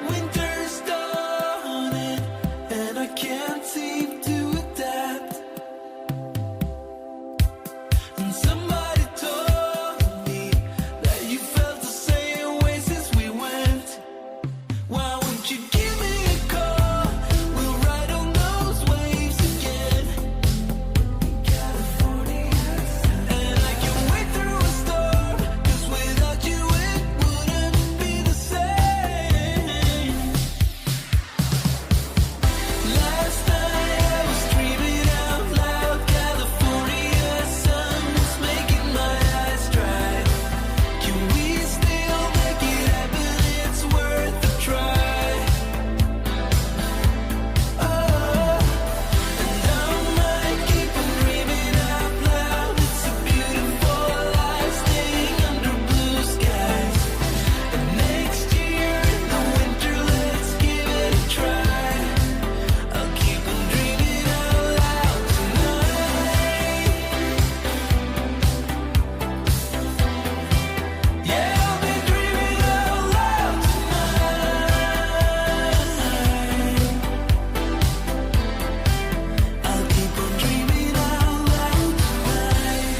Winter's dawning, and I can't seem to adapt. And somebody told me that you felt the same way since we went. Why won't you give me a call? We'll ride on those waves again. California sun. And I can wait through a storm, 'cause without you it wouldn't be the same. Last night I was dreaming out loud. California sun was making my eyes dry. Can we still make it happen? It's worth a try. Oh, and I might keep on dreaming out loud. It's a beautiful life staying under blue skies. And next year in the winter, let's give it a try. I'll keep on dreaming out loud tonight. Yeah, I'll be dreaming out loud tonight. I'll keep on dreaming out loud tonight.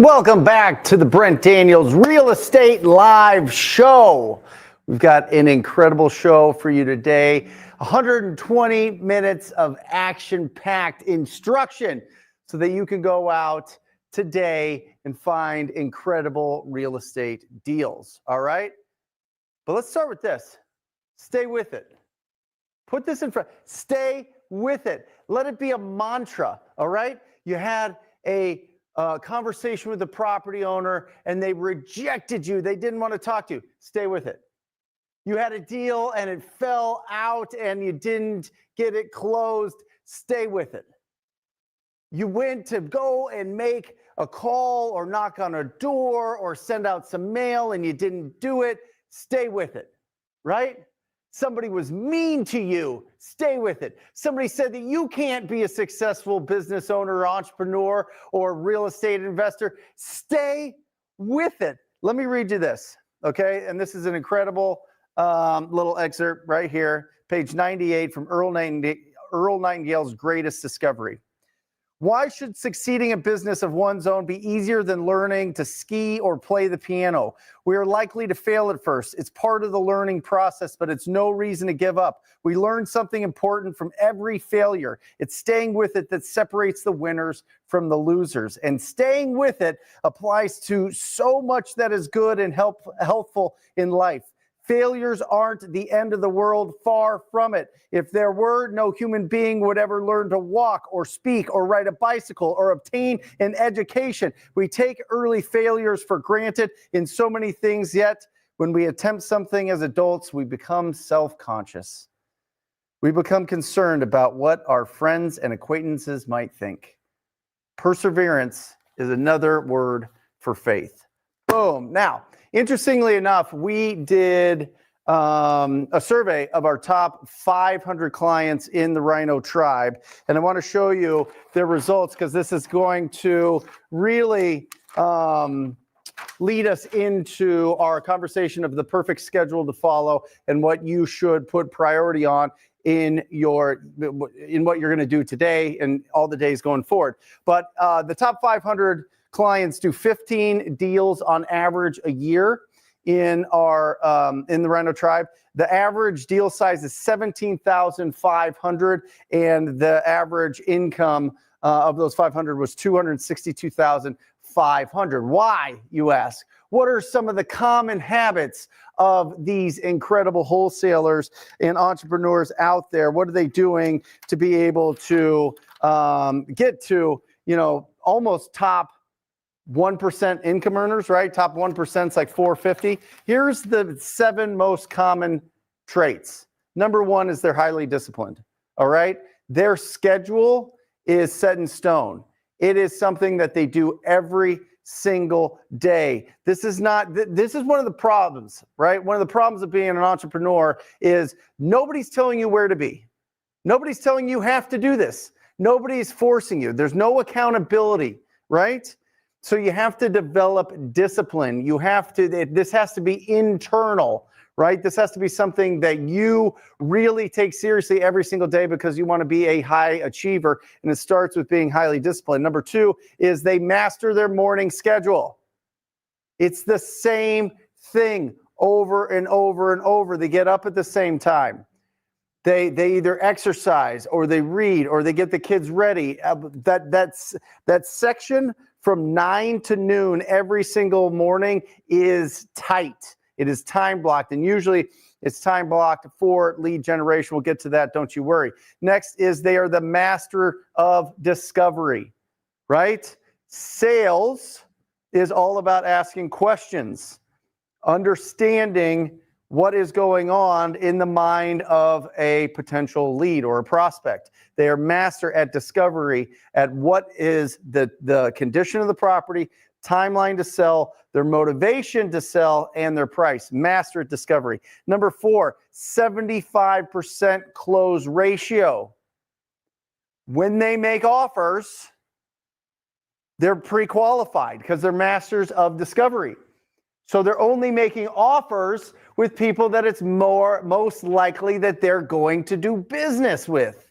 Welcome back to the Brent Daniels Real Estate Live Show. We've got an incredible show for you today. 120 minutes of action-packed instruction so that you can go out today and find incredible real estate deals. All right? But let's start with this. Stay with it. Put this in front. Stay with it. Let it be a mantra. All right? You had a conversation with the property owner and they rejected you. They didn't want to talk to you. Stay with it. You had a deal and it fell out and you didn't get it closed. Stay with it. You went to go and make a call or knock on a door or send out some mail and you didn't do it. Stay with it, right? Somebody was mean to you. Stay with it. Somebody said that you can't be a successful business owner or entrepreneur or real estate investor. Stay with it. Let me read you this, okay? And this is an incredible little excerpt right here, page 98 from Earl Nightingale's Greatest Discovery. Why should succeeding in business of one's own be easier than learning to ski or play the piano? We are likely to fail at first. It's part of the learning process, but it's no reason to give up. We learn something important from every failure. It's staying with it that separates the winners from the losers. And staying with it applies to so much that is good and helpful in life. Failures aren't the end of the world, far from it. If there were, no human being would ever learn to walk or speak or ride a bicycle or obtain an education. We take early failures for granted in so many things, yet when we attempt something as adults, we become self-conscious. We become concerned about what our friends and acquaintances might think. Perseverance is another word for faith. Boom. Now, interestingly enough, we did a survey of our top 500 clients in the Rhino tribe. And I want to show you their results because this is going to really lead us into our conversation of the perfect schedule to follow and what you should put priority on in what you're going to do today and all the days going forward. But the top 500 clients do 15 deals on average a year in the Rhino tribe. The average deal size is $17,500, and the average income of those 500 was $262,500. Why, you ask? What are some of the common habits of these incredible wholesalers and entrepreneurs out there? What are they doing to be able to get to, almost top 1% income earners, right? Top 1% is like 450. Here's the 7 most common traits. Number 1 is they're highly disciplined. All right. Their schedule is set in stone. It is something that they do every single day. This is one of the problems, right? One of the problems of being an entrepreneur is nobody's telling you where to be. Nobody's telling you have to do this. Nobody's forcing you. There's no accountability, right? So you have to develop discipline. This has to be internal, right? This has to be something that you really take seriously every single day because you want to be a high achiever. And it starts with being highly disciplined. Number 2 is they master their morning schedule. It's the same thing over and over and over. They get up at the same time. They either exercise or they read or they get the kids ready. That section from 9 to noon every single morning is tight. It is time blocked, and usually it's time blocked for lead generation. We'll get to that, don't you worry. Next is they are the master of discovery, right? Sales is all about asking questions, understanding what is going on in the mind of a potential lead or a prospect. They are master at discovery at what is the condition of the property, timeline to sell, their motivation to sell, and their price. Master at discovery. Number 4, 75% close ratio. When they make offers, they're pre-qualified because they're masters of discovery. So they're only making offers with people that it's most likely that they're going to do business with.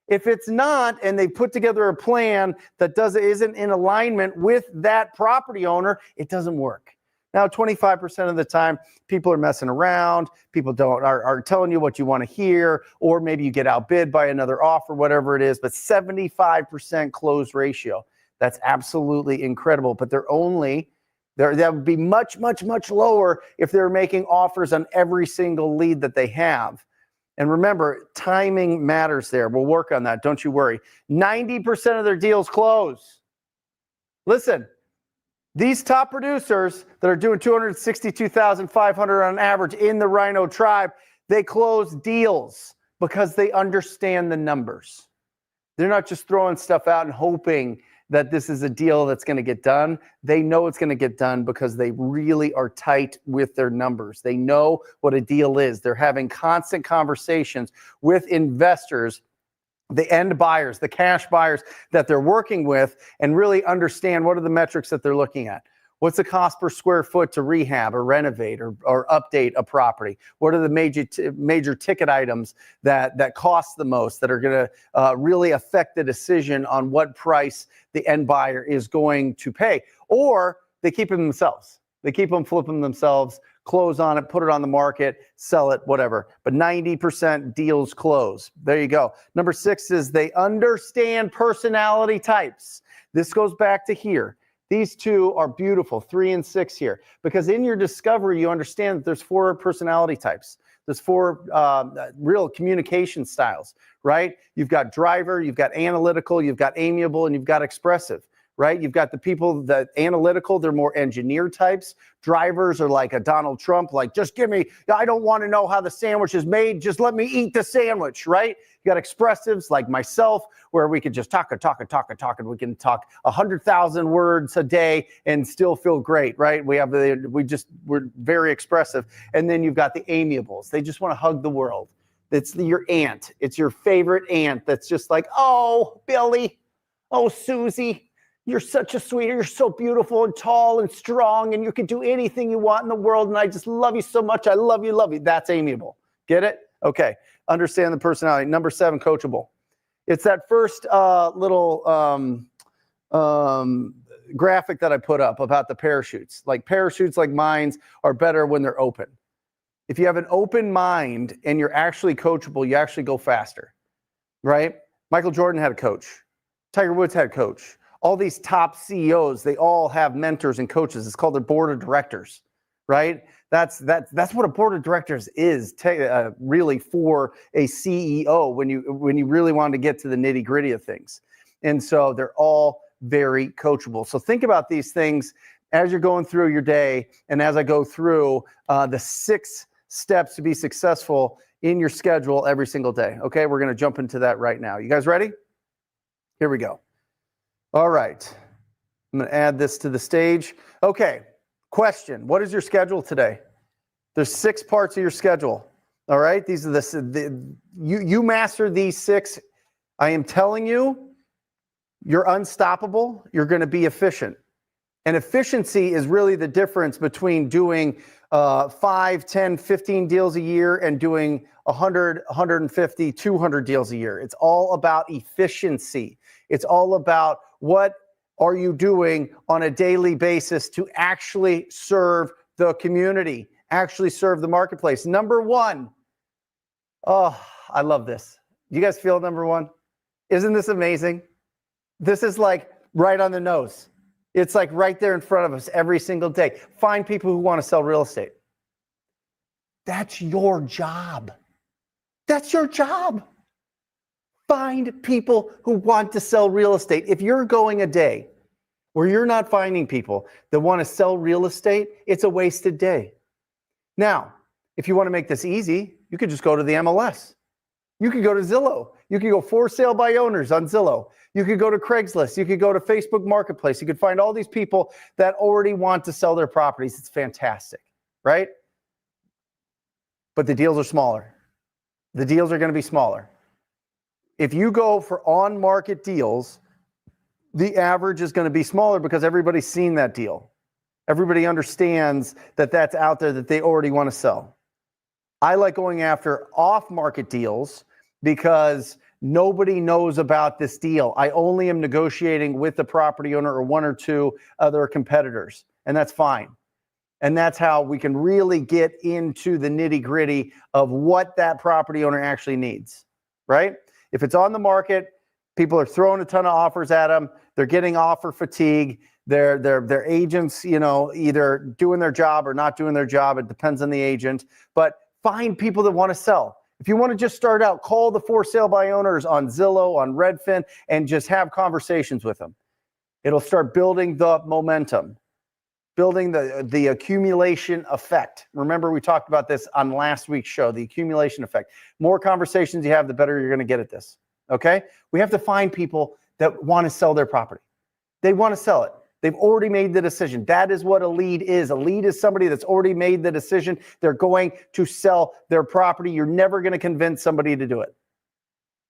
If it's not, and they put together a plan that isn't in alignment with that property owner, it doesn't work. Now, 25% of the time, people are messing around. People are telling you what you want to hear, or maybe you get outbid by another offer, whatever it is. But 75% close ratio. That's absolutely incredible. But that would be much, much, much lower if they're making offers on every single lead that they have. And remember, timing matters there. We'll work on that. Don't you worry. 90% of their deals close. Listen, these top producers that are doing $262,500 on average in the Rhino tribe, they close deals because they understand the numbers. They're not just throwing stuff out and hoping that this is a deal that's going to get done. They know it's going to get done because they really are tight with their numbers. They know what a deal is. They're having constant conversations with investors, the end buyers, the cash buyers that they're working with, and really understand what are the metrics that they're looking at. What's the cost per square foot to rehab or renovate or update a property? What are the major ticket items that cost the most, that are going to really affect the decision on what price the end buyer is going to pay? Or they keep them themselves. They keep them flipping themselves, close on it, put it on the market, sell it, whatever. But 90% deals close. There you go. Number 6 is they understand personality types. This goes back to here. These two are beautiful, 3 and 6 here, because in your discovery, you understand that there's 4 personality types. There's 4 real communication styles, right? You've got driver, you've got analytical, you've got amiable, and you've got expressive, right? You've got the people that analytical, they're more engineer types. Drivers are like a Donald Trump, like, just give me, I don't want to know how the sandwich is made, just let me eat the sandwich, right? You got expressives like myself, where we could just talk, and we can talk 100,000 words a day and still feel great, right? We're very expressive. And then you've got the amiables. They just want to hug the world. It's your aunt. It's your favorite aunt that's just like, oh, Billy, oh, Susie, you're such a sweetheart. You're so beautiful and tall and strong, and you can do anything you want in the world, and I just love you so much. I love you, love you. That's amiable. Get it? Okay. Understand the personality. Number 7, coachable. It's that first little graphic that I put up about the parachutes. Like parachutes like mine are better when they're open. If you have an open mind and you're actually coachable, you actually go faster, right? Michael Jordan had a coach. Tiger Woods had a coach. All these top CEOs, they all have mentors and coaches. It's called their board of directors, right? That's what a board of directors is really for a CEO when you really want to get to the nitty gritty of things. And so they're all very coachable. So think about these things as you're going through your day, and as I go through the 6 steps to be successful in your schedule every single day. Okay, we're going to jump into that right now. You guys ready? Here we go. All right. I'm going to add this to the stage. Okay, question. What is your schedule today? There's 6 parts of your schedule. All right, these are you master these 6. I am telling you, you're unstoppable. You're going to be efficient. And efficiency is really the difference between doing 5, 10, 15 deals a year and doing 100, 150, 200 deals a year. It's all about efficiency. It's all about what are you doing on a daily basis to actually serve the community, actually serve the marketplace. Number 1. Oh, I love this. You guys feel number 1? Isn't this amazing? This is like right on the nose. It's like right there in front of us every single day. Find people who want to sell real estate. That's your job. That's your job. Find people who want to sell real estate. If you're going a day where you're not finding people that want to sell real estate, it's a wasted day. Now, if you want to make this easy, you could just go to the MLS. You could go to Zillow. You could go for sale by owners on Zillow. You could go to Craigslist. You could go to Facebook Marketplace. You could find all these people that already want to sell their properties. It's fantastic, right? But the deals are smaller. The deals are going to be smaller. If you go for on-market deals, the average is going to be smaller because everybody's seen that deal. Everybody understands that that's out there that they already want to sell. I like going after off-market deals because nobody knows about this deal. I only am negotiating with the property owner or 1 or 2 other competitors, and that's fine. And that's how we can really get into the nitty-gritty of what that property owner actually needs, right? If it's on the market, people are throwing a ton of offers at them. They're getting offer fatigue. Their agents, either doing their job or not doing their job. It depends on the agent. But find people that want to sell. If you want to just start out, call the for sale by owners on Zillow, on Redfin, and just have conversations with them. It'll start building the momentum, building the accumulation effect. Remember, we talked about this on last week's show, the accumulation effect. More conversations you have, the better you're going to get at this, okay? We have to find people that want to sell their property. They want to sell it. They've already made the decision. That is what a lead is. A lead is somebody that's already made the decision. They're going to sell their property. You're never going to convince somebody to do it.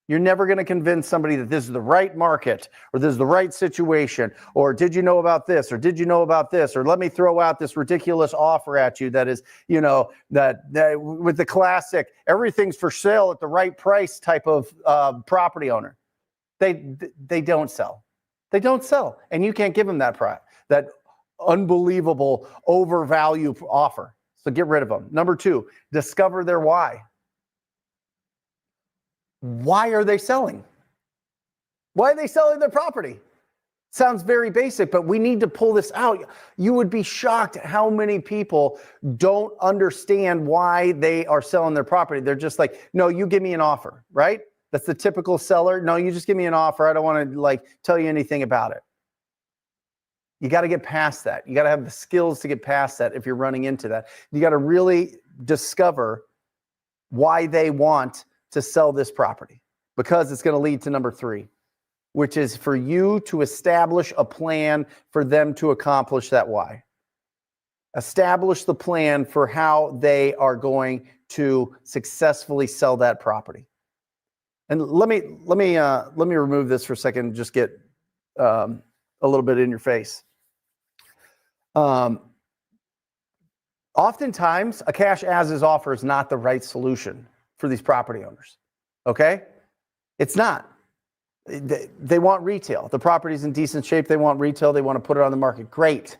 You're never going to convince somebody that this is the right market or this is the right situation or did you know about this or did you know about this or let me throw out this ridiculous offer at you that is, that with the classic, everything's for sale at the right price type of property owner. They don't sell. They don't sell, and you can't give them that unbelievable overvalue offer. So get rid of them. Number 2, discover their why. Why are they selling? Why are they selling their property? Sounds very basic, but we need to pull this out. You would be shocked at how many people don't understand why they are selling their property. They're just like, no, you give me an offer, right? That's the typical seller. No, you just give me an offer. I don't want to tell you anything about it. You got to get past that. You got to have the skills to get past that if you're running into that. You got to really discover why they want to sell this property, because it's going to lead to number 3, which is for you to establish a plan for them to accomplish that why. Establish the plan for how they are going to successfully sell that property. And let me remove this for a second and just get a little bit in your face. Oftentimes, a cash as is offer is not the right solution for these property owners. Okay? It's not. They want retail. The property's in decent shape. They want retail. They want to put it on the market. Great.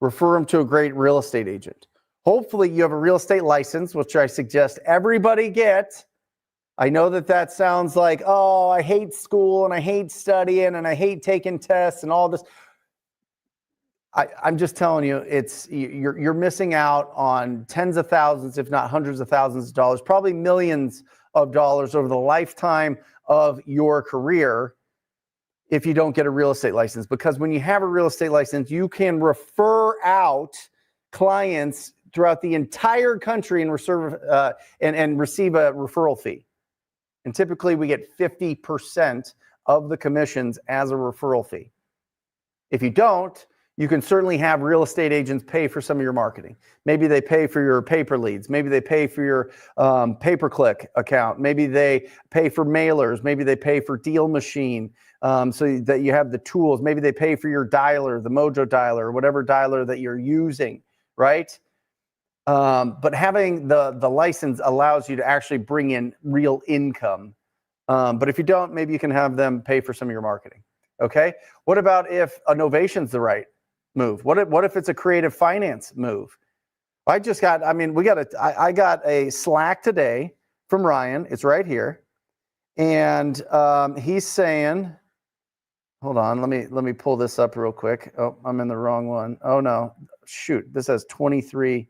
Refer them to a great real estate agent. Hopefully, you have a real estate license, which I suggest everybody get. I know that sounds like, oh, I hate school and I hate studying and I hate taking tests and all this. I'm just telling you, you're missing out on tens of thousands, if not hundreds of thousands of dollars, probably millions of dollars over the lifetime of your career if you don't get a real estate license. Because when you have a real estate license, you can refer out clients throughout the entire country and receive a referral fee. And typically we get 50% of the commissions as a referral fee. If you don't, you can certainly have real estate agents pay for some of your marketing. Maybe they pay for your paper leads. Maybe they pay for your pay-per-click account. Maybe they pay for mailers. Maybe they pay for Deal Machine so that you have the tools. Maybe they pay for your dialer, the Mojo dialer, or whatever dialer that you're using, right? But having the license allows you to actually bring in real income. But if you don't, maybe you can have them pay for some of your marketing. Okay. What about if a novation's the right move? What if it's a creative finance move? I got a Slack today from Ryan. It's right here. And he's saying, hold on, let me pull this up real quick. Oh, I'm in the wrong one. Oh no, shoot. This has 23.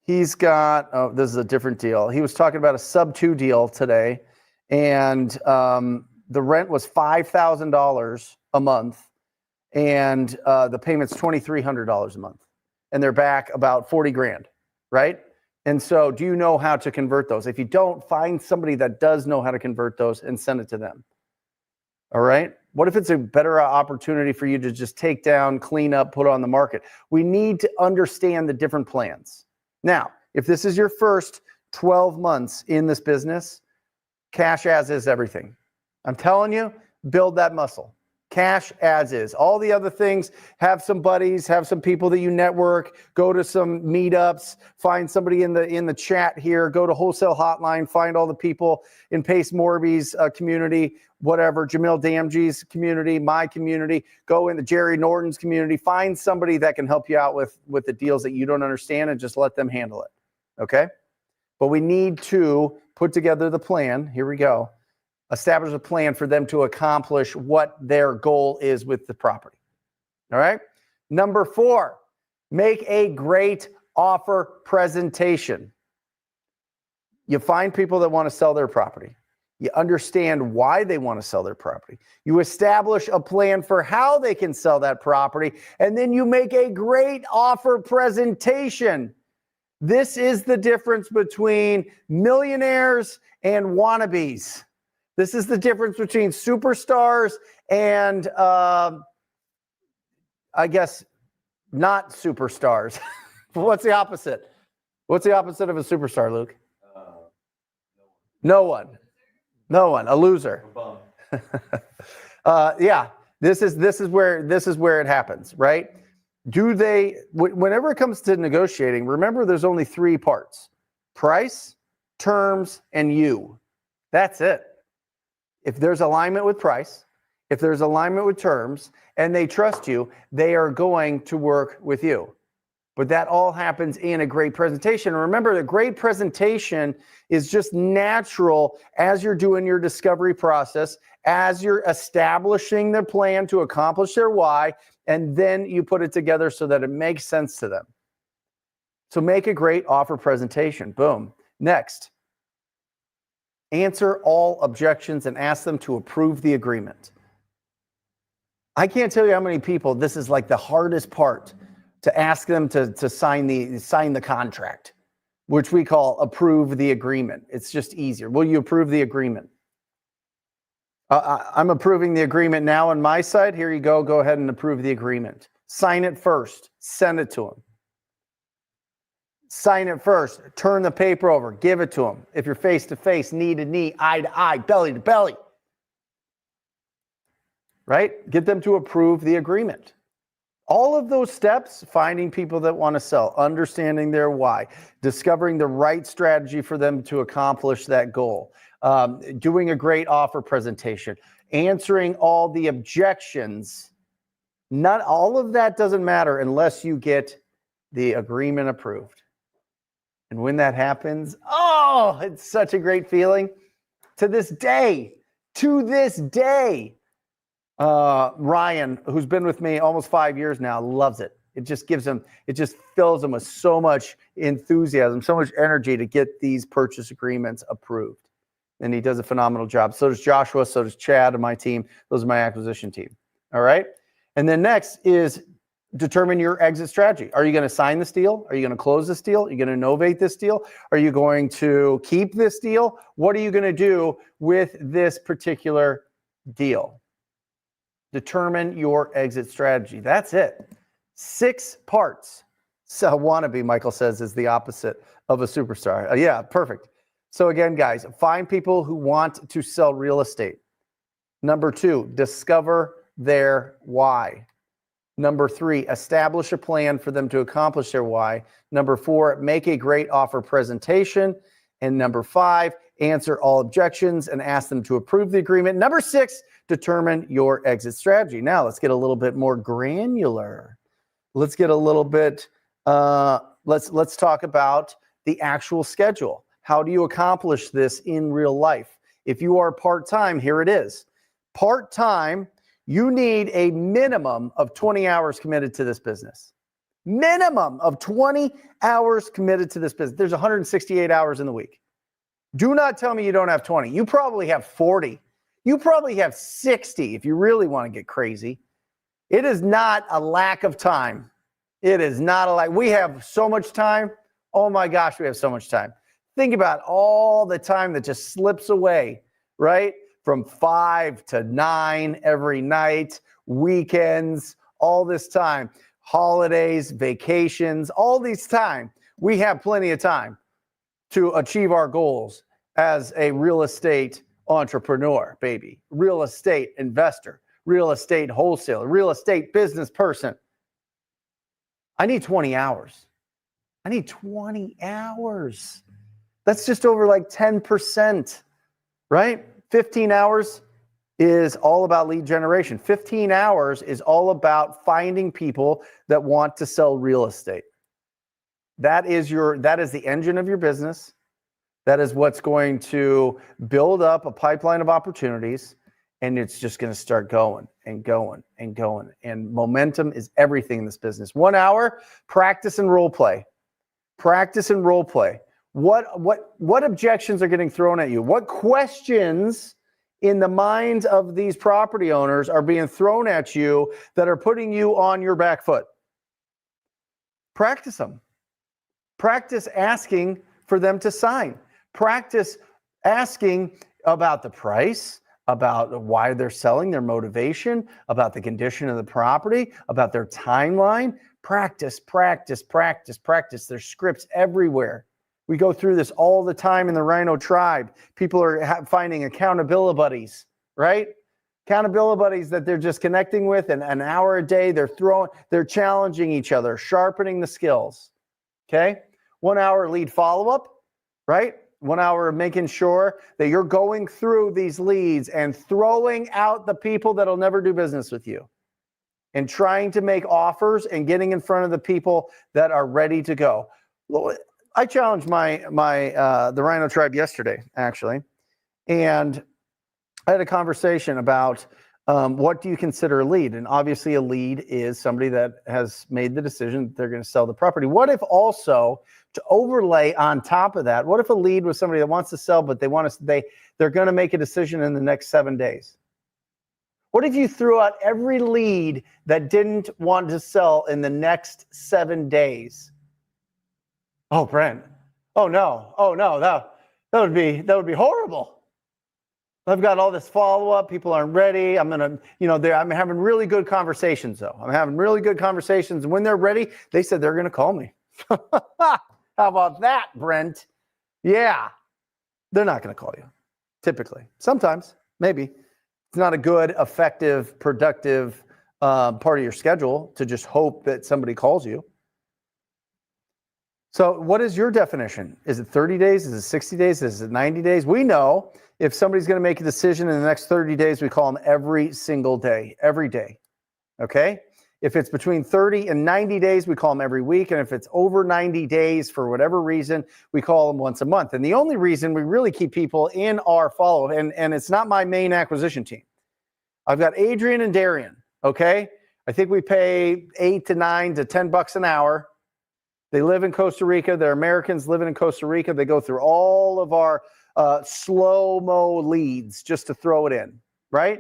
He's got, this is a different deal. He was talking about a sub-2 deal today, and the rent was $5,000 a month, and the payment's $2,300 a month, and they're back about 40 grand, right? And so do you know how to convert those? If you don't, find somebody that does know how to convert those and send it to them. All right. What if it's a better opportunity for you to just take down, clean up, put on the market? We need to understand the different plans. Now, if this is your first 12 months in this business, cash as is everything. I'm telling you, build that muscle. Cash as is. All the other things, have some buddies, have some people that you network, go to some meetups, find somebody in the chat here, go to Wholesale Hotline, find all the people in Pace Morby's community, whatever, Jamil Damji's community, my community, go in the Jerry Norton's community, find somebody that can help you out with the deals that you don't understand and just let them handle it, okay? But we need to put together the plan. Here we go. Establish a plan for them to accomplish what their goal is with the property. All right. Number 4, make a great offer presentation. You find people that want to sell their property. You understand why they want to sell their property. You establish a plan for how they can sell that property, and then you make a great offer presentation. This is the difference between millionaires and wannabes. This is the difference between superstars and, I guess, not superstars. What's the opposite? What's the opposite of a superstar, Luke? No one. No one. A loser. Yeah. This is where it happens, right? Whenever it comes to negotiating, remember there's only 3 parts: price, terms, and you. That's it. If there's alignment with price, if there's alignment with terms, and they trust you, they are going to work with you. But that all happens in a great presentation. And remember, the great presentation is just natural as you're doing your discovery process, as you're establishing their plan to accomplish their why, and then you put it together so that it makes sense to them. So make a great offer presentation. Boom. Next. Answer all objections and ask them to approve the agreement. I can't tell you how many people, this is like the hardest part, to ask them to sign the contract, which we call approve the agreement. It's just easier. Will you approve the agreement? I'm approving the agreement now on my side. Here you go. Go ahead and approve the agreement. Sign it first. Send it to them. Sign it first. Turn the paper over. Give it to them. If you're face to face, knee to knee, eye to eye, belly to belly. Right? Get them to approve the agreement. All of those steps: finding people that want to sell, understanding their why, discovering the right strategy for them to accomplish that goal, doing a great offer presentation, answering all the objections. Not all of that doesn't matter unless you get the agreement approved. And when that happens, oh, it's such a great feeling. To this day, Ryan, who's been with me almost 5 years now, loves it. It just fills him with so much enthusiasm, so much energy to get these purchase agreements approved. And he does a phenomenal job. So does Joshua, so does Chad and my team. Those are my acquisition team. All right. And then next is determine your exit strategy. Are you going to sign this deal? Are you going to close this deal? Are you going to novate this deal? Are you going to keep this deal? What are you going to do with this particular deal? Determine your exit strategy. That's it. 6 parts. So wannabe, Michael says, is the opposite of a superstar. Yeah, perfect. So again, guys, find people who want to sell real estate. Number 2, discover their why. Number 3, establish a plan for them to accomplish their why. Number 4, make a great offer presentation. And number 5, answer all objections and ask them to approve the agreement. Number 6, determine your exit strategy. Now let's get a little bit more granular. Let's get a little bit, let's talk about the actual schedule. How do you accomplish this in real life? If you are part-time, here it is. Part-time, you need a minimum of 20 hours committed to this business. Minimum of 20 hours committed to this business. There's 168 hours in the week. Do not tell me you don't have 20. You probably have 40. You probably have 60 if you really want to get crazy. It is not a lack of time. It is not a lack. We have so much time. Oh my gosh, we have so much time. Think about all the time that just slips away, right? From 5 to 9 every night, weekends, all this time, holidays, vacations, all these time. We have plenty of time to achieve our goals as a real estate entrepreneur, baby, real estate investor, real estate wholesaler, real estate business person. I need 20 hours. I need 20 hours. That's just over like 10%, right? 15 hours is all about lead generation. 15 hours is all about finding people that want to sell real estate. That is the engine of your business. That is what's going to build up a pipeline of opportunities, and it's just going to start going and going and going. And momentum is everything in this business. 1 hour, practice and role play. Practice and role play. What objections are getting thrown at you? What questions in the minds of these property owners are being thrown at you that are putting you on your back foot? Practice them. Practice asking for them to sign. Practice asking about the price, about why they're selling, their motivation, about the condition of the property, about their timeline. Practice, practice, practice, practice. There's scripts everywhere. We go through this all the time in the Rhino tribe. People are finding accountability buddies, right? Accountability buddies that they're just connecting with, and an hour a day, they're challenging each other, sharpening the skills, okay? 1 hour lead follow-up, right? 1 hour of making sure that you're going through these leads and throwing out the people that'll never do business with you and trying to make offers and getting in front of the people that are ready to go. I challenged the Rhino tribe yesterday, actually, and I had a conversation about what do you consider a lead? And obviously a lead is somebody that has made the decision that they're going to sell the property. What if also, to overlay on top of that, what if a lead was somebody that wants to sell, but they're going to make a decision in the next 7 days? What if you threw out every lead that didn't want to sell in the next 7 days? Oh, Brent. Oh no, that would be horrible. I've got all this follow-up. People aren't ready. I'm having really good conversations though. I'm having really good conversations. And when they're ready, they said they're going to call me. How about that, Brent? Yeah. They're not going to call you. Typically. Sometimes, maybe. It's not a good, effective, productive part of your schedule to just hope that somebody calls you. So what is your definition? Is it 30 days? Is it 60 days? Is it 90 days? We know if somebody's going to make a decision in the next 30 days, we call them every single day, every day. Okay? If it's between 30 and 90 days, we call them every week. And if it's over 90 days for whatever reason, we call them once a month. And the only reason we really keep people in our follow-up, and it's not my main acquisition team. I've got Adrian and Darian, okay? I think we pay $8 to $9 to $10 an hour. They live in Costa Rica. They're Americans living in Costa Rica. They go through all of our slow-mo leads just to throw it in, right?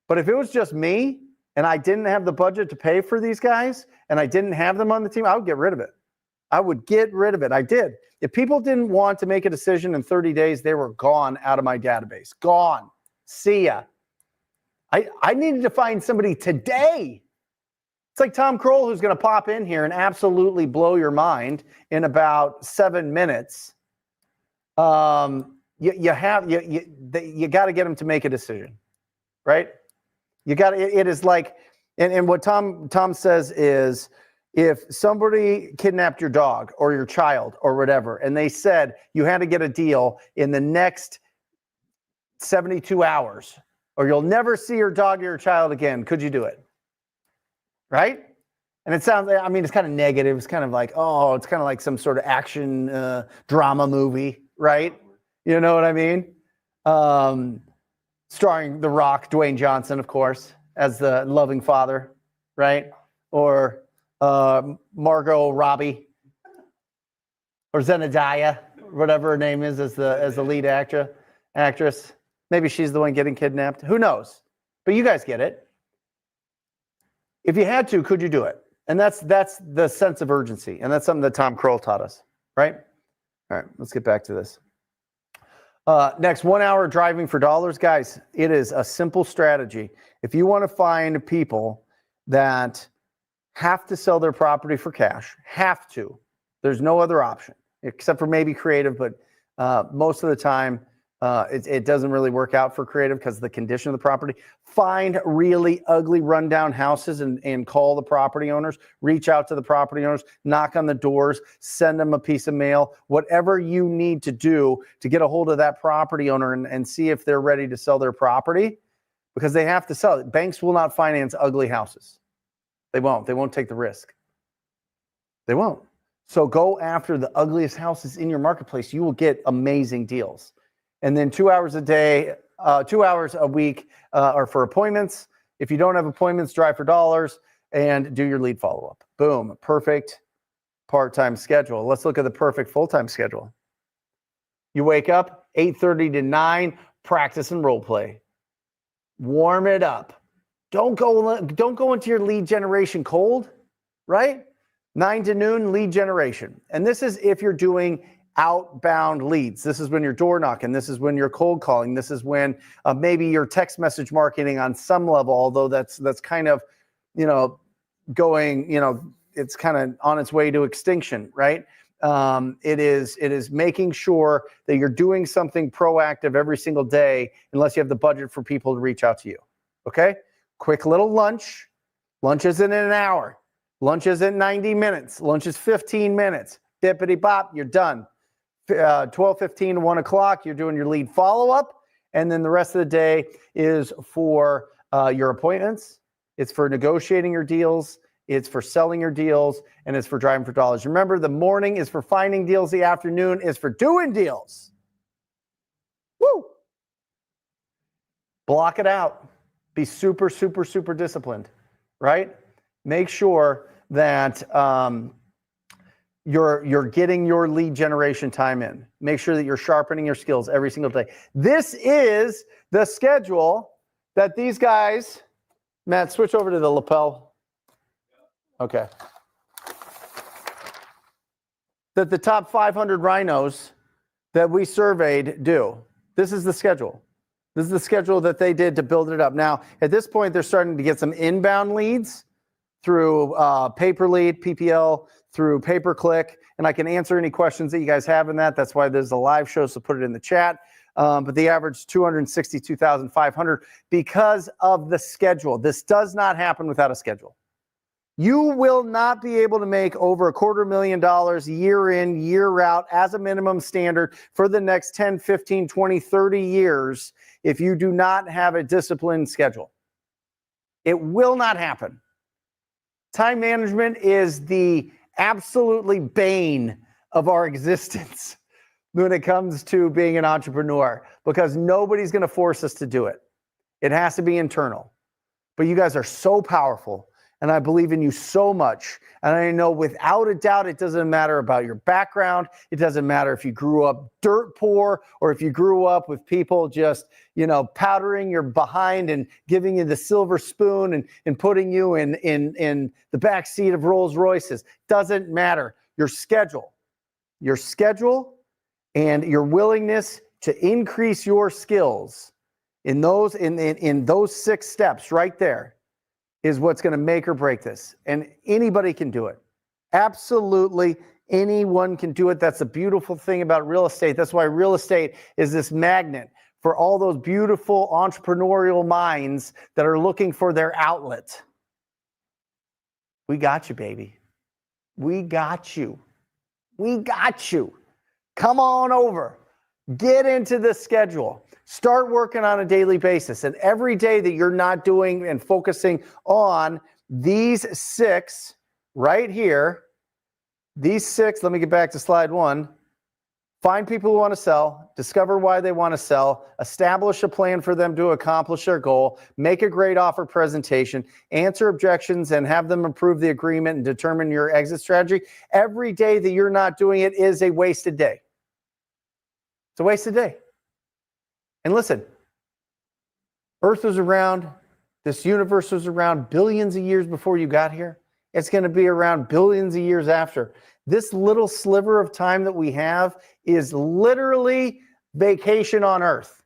But if it was just me and I didn't have the budget to pay for these guys, and I didn't have them on the team, I would get rid of it. I would get rid of it. I did. If people didn't want to make a decision in 30 days, they were gone out of my database. Gone. See ya. I needed to find somebody today. It's like Tom Kroll, who's going to pop in here and absolutely blow your mind in about 7 minutes. You got to get him to make a decision, right? You got to. It is like, and what Tom says is, if somebody kidnapped your dog or your child or whatever, and they said you had to get a deal in the next 72 hours, or you'll never see your dog or your child again, could you do it? Right? And it sounds, I mean, it's kind of negative. It's kind of like, oh, it's kind of like some sort of action drama movie, right? You know what I mean? Starring The Rock, Dwayne Johnson, of course, as the loving father, right? Or Margot Robbie, or Zendaya, whatever her name is, as the lead actress. Maybe she's the one getting kidnapped. Who knows? But you guys get it. If you had to, could you do it? And that's the sense of urgency, and that's something that Tom Kroll taught us, right? All right, let's get back to this. Next, 1 hour driving for dollars. Guys, it is a simple strategy. If you want to find people that have to sell their property for cash, have to, there's no other option, except for maybe creative, but most of the time, it doesn't really work out for creative because of the condition of the property. Find really ugly rundown houses and call the property owners, reach out to the property owners, knock on the doors, send them a piece of mail, whatever you need to do to get a hold of that property owner and see if they're ready to sell their property, because they have to sell it. Banks will not finance ugly houses. They won't. They won't take the risk. They won't. So go after the ugliest houses in your marketplace. You will get amazing deals. And then 2 hours a day, 2 hours a week are for appointments. If you don't have appointments, drive for dollars and do your lead follow-up. Boom, perfect part-time schedule. Let's look at the perfect full-time schedule. You wake up 8:30 to 9, practice and role play. Warm it up. Don't go into your lead generation cold, right? 9 to noon, lead generation. And this is if you're doing outbound leads. This is when you're door knocking. This is when you're cold calling. This is when maybe you're text message marketing on some level, although that's kind of, going, it's kind of on its way to extinction, right? It is making sure that you're doing something proactive every single day, unless you have the budget for people to reach out to you. Okay? Quick little lunch. Lunch isn't in an hour. Lunch isn't 90 minutes. Lunch is 15 minutes. Bippity bop, you're done. 12:15 to 1 o'clock, you're doing your lead follow-up. And then the rest of the day is for your appointments. It's for negotiating your deals. It's for selling your deals. And it's for driving for dollars. Remember, the morning is for finding deals. The afternoon is for doing deals. Woo! Block it out. Be super, super, super disciplined, right? Make sure that you're getting your lead generation time in. Make sure that you're sharpening your skills every single day. This is the schedule that these guys, Matt, switch over to the lapel. Okay. That the top 500 rhinos that we surveyed do. This is the schedule. This is the schedule that they did to build it up. Now, at this point, they're starting to get some inbound leads through Paper Lead, PPL, through pay-per-click, and I can answer any questions that you guys have in that. That's why there's a live show, so put it in the chat. But the average 262,500 because of the schedule. This does not happen without a schedule. You will not be able to make over $250,000 year in, year out as a minimum standard for the next 10, 15, 20, 30 years if you do not have a disciplined schedule. It will not happen. Time management is the absolutely bane of our existence when it comes to being an entrepreneur, because nobody's going to force us to do it. It has to be internal. But you guys are so powerful And I believe in you so much. And I know without a doubt, it doesn't matter about your background. It doesn't matter if you grew up dirt poor or if you grew up with people just, powdering your behind and giving you the silver spoon and putting you in the back seat of Rolls Royces. Doesn't matter. Your schedule and your willingness to increase your skills in those 6 steps right there is what's going to make or break this. And anybody can do it. Absolutely anyone can do it. That's the beautiful thing about real estate. That's why real estate is this magnet for all those beautiful entrepreneurial minds that are looking for their outlet. We got you, baby. We got you. We got you. Come on over. Get into the schedule. Start working on a daily basis. And every day that you're not doing and focusing on these 6 right here, these 6, let me get back to slide 1. Find people who want to sell, discover why they want to sell, establish a plan for them to accomplish their goal, make a great offer presentation, answer objections, and have them approve the agreement and determine your exit strategy. Every day that you're not doing it is a wasted day. It's a wasted day. And listen, Earth was around, this universe was around billions of years before you got here. It's going to be around billions of years after. This little sliver of time that we have is literally vacation on Earth.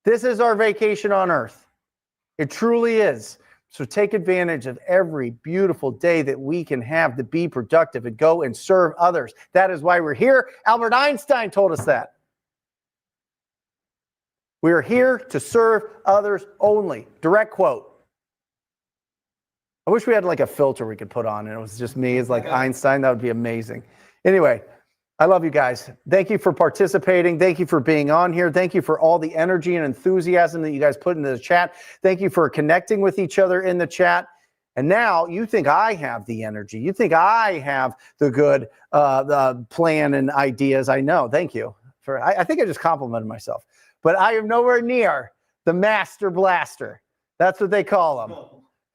This is our vacation on Earth. It truly is. So take advantage of every beautiful day that we can have to be productive and go and serve others. That is why we're here. Albert Einstein told us that. We are here to serve others only. Direct quote. I wish we had like a filter we could put on and it was just me as like Einstein. That would be amazing. Anyway, I love you guys. Thank you for participating. Thank you for being on here. Thank you for all the energy and enthusiasm that you guys put into the chat. Thank you for connecting with each other in the chat. And now you think I have the energy. You think I have the good the plan and ideas. I know. Thank you. I think I just complimented myself. But I am nowhere near the master blaster. That's what they call him.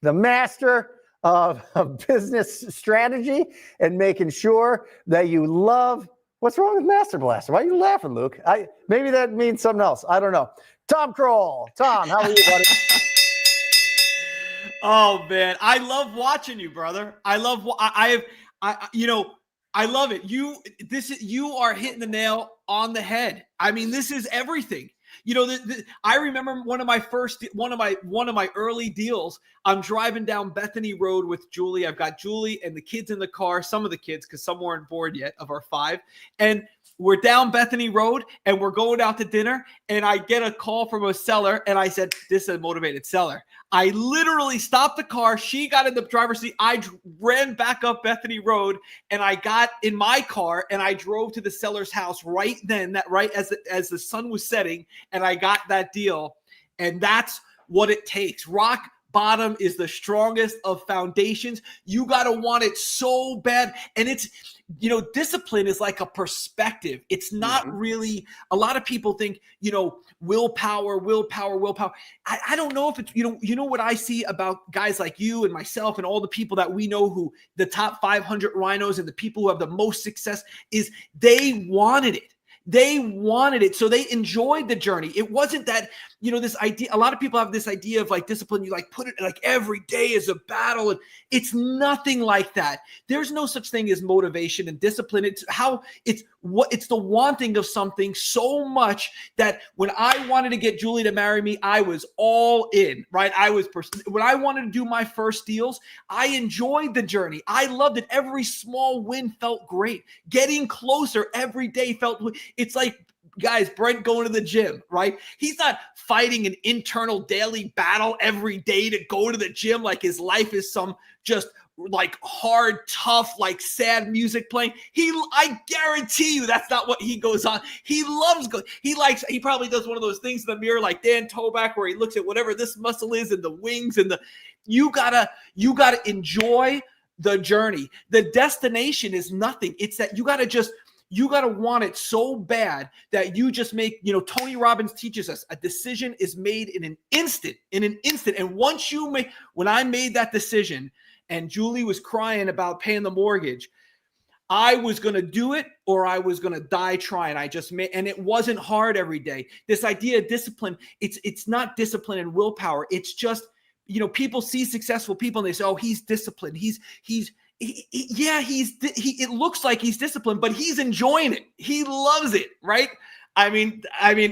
The master of business strategy and making sure that you love. What's wrong with Master Blaster? Why are you laughing, Luke? Maybe that means something else. I don't know. Tom Kroll. Tom, how are you, buddy? Oh man, I love watching you, brother. I love it. You are hitting the nail on the head. I mean, this is everything. I remember one of my early deals. I'm driving down Bethany Road with Julie. I've got Julie and the kids in the car, some of the kids, because some weren't bored yet of our 5. And we're down Bethany Road and we're going out to dinner. And I get a call from a seller. And I said, this is a motivated seller. I literally stopped the car. She got in the driver's seat. I ran back up Bethany Road and I got in my car and I drove to the seller's house right then, as the sun was setting, and I got that deal. And that's what it takes. Rock bottom is the strongest of foundations. You got to want it so bad. And it's, discipline is like a perspective. It's not really, a lot of people think, willpower. I don't know if it's, what I see about guys like you and myself and all the people that we know who the top 500 rhinos and the people who have the most success is they wanted it. They wanted it. So they enjoyed the journey. It wasn't that, this idea, a lot of people have this idea of like discipline. You like put it like every day is a battle. And it's nothing like that. There's no such thing as motivation and discipline. It's the wanting of something so much that when I wanted to get Julie to marry me, I was all in, right? When I wanted to do my first deals, I enjoyed the journey. I loved it. Every small win felt great. Getting closer every day it's like, guys, Brent going to the gym, right? He's not fighting an internal daily battle every day to go to the gym like his life is some just like hard, tough, like sad music playing. I guarantee you that's not what he goes on. He loves he probably does one of those things in the mirror like Dan Toback where he looks at whatever this muscle is and the wings and you gotta enjoy the journey. The destination is nothing. It's that you got to want it so bad that you just make, Tony Robbins teaches us a decision is made in an instant. And once when I made that decision and Julie was crying about paying the mortgage, I was going to do it or I was going to die trying. And it wasn't hard every day. This idea of discipline, it's not discipline and willpower. It's just, people see successful people and they say, oh, he's disciplined. It looks like he's disciplined, but he's enjoying it. He loves it. Right. I mean, every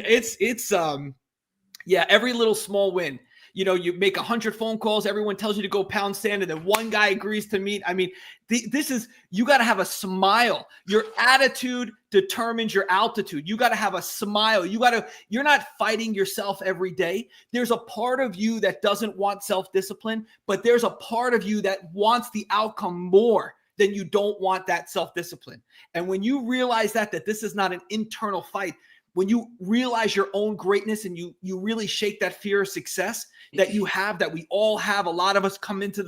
little small win. You make 100 phone calls, everyone tells you to go pound sand, and then one guy agrees to meet. I mean, you got to have a smile. Your attitude determines your altitude. You got to have a smile. You're not fighting yourself every day. There's a part of you that doesn't want self-discipline, but there's a part of you that wants the outcome more than you don't want that self-discipline. And when you realize that this is not an internal fight, when you realize your own greatness and you really shake that fear of success that you have, that we all have, a lot of us come into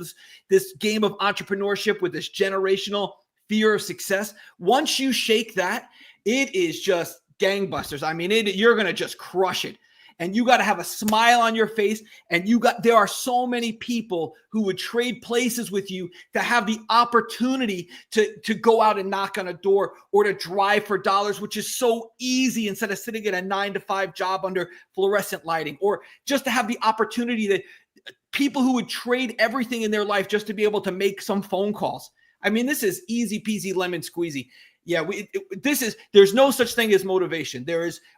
this game of entrepreneurship with this generational fear of success. Once you shake that, it is just gangbusters. I mean, you're going to just crush it. And you got to have a smile on your face. And there are so many people who would trade places with you to have the opportunity to go out and knock on a door or to drive for dollars, which is so easy instead of sitting at a 9-to-5 job under fluorescent lighting, or just to have the opportunity that people who would trade everything in their life just to be able to make some phone calls. I mean, this is easy peasy lemon squeezy. Yeah, there's no such thing as motivation.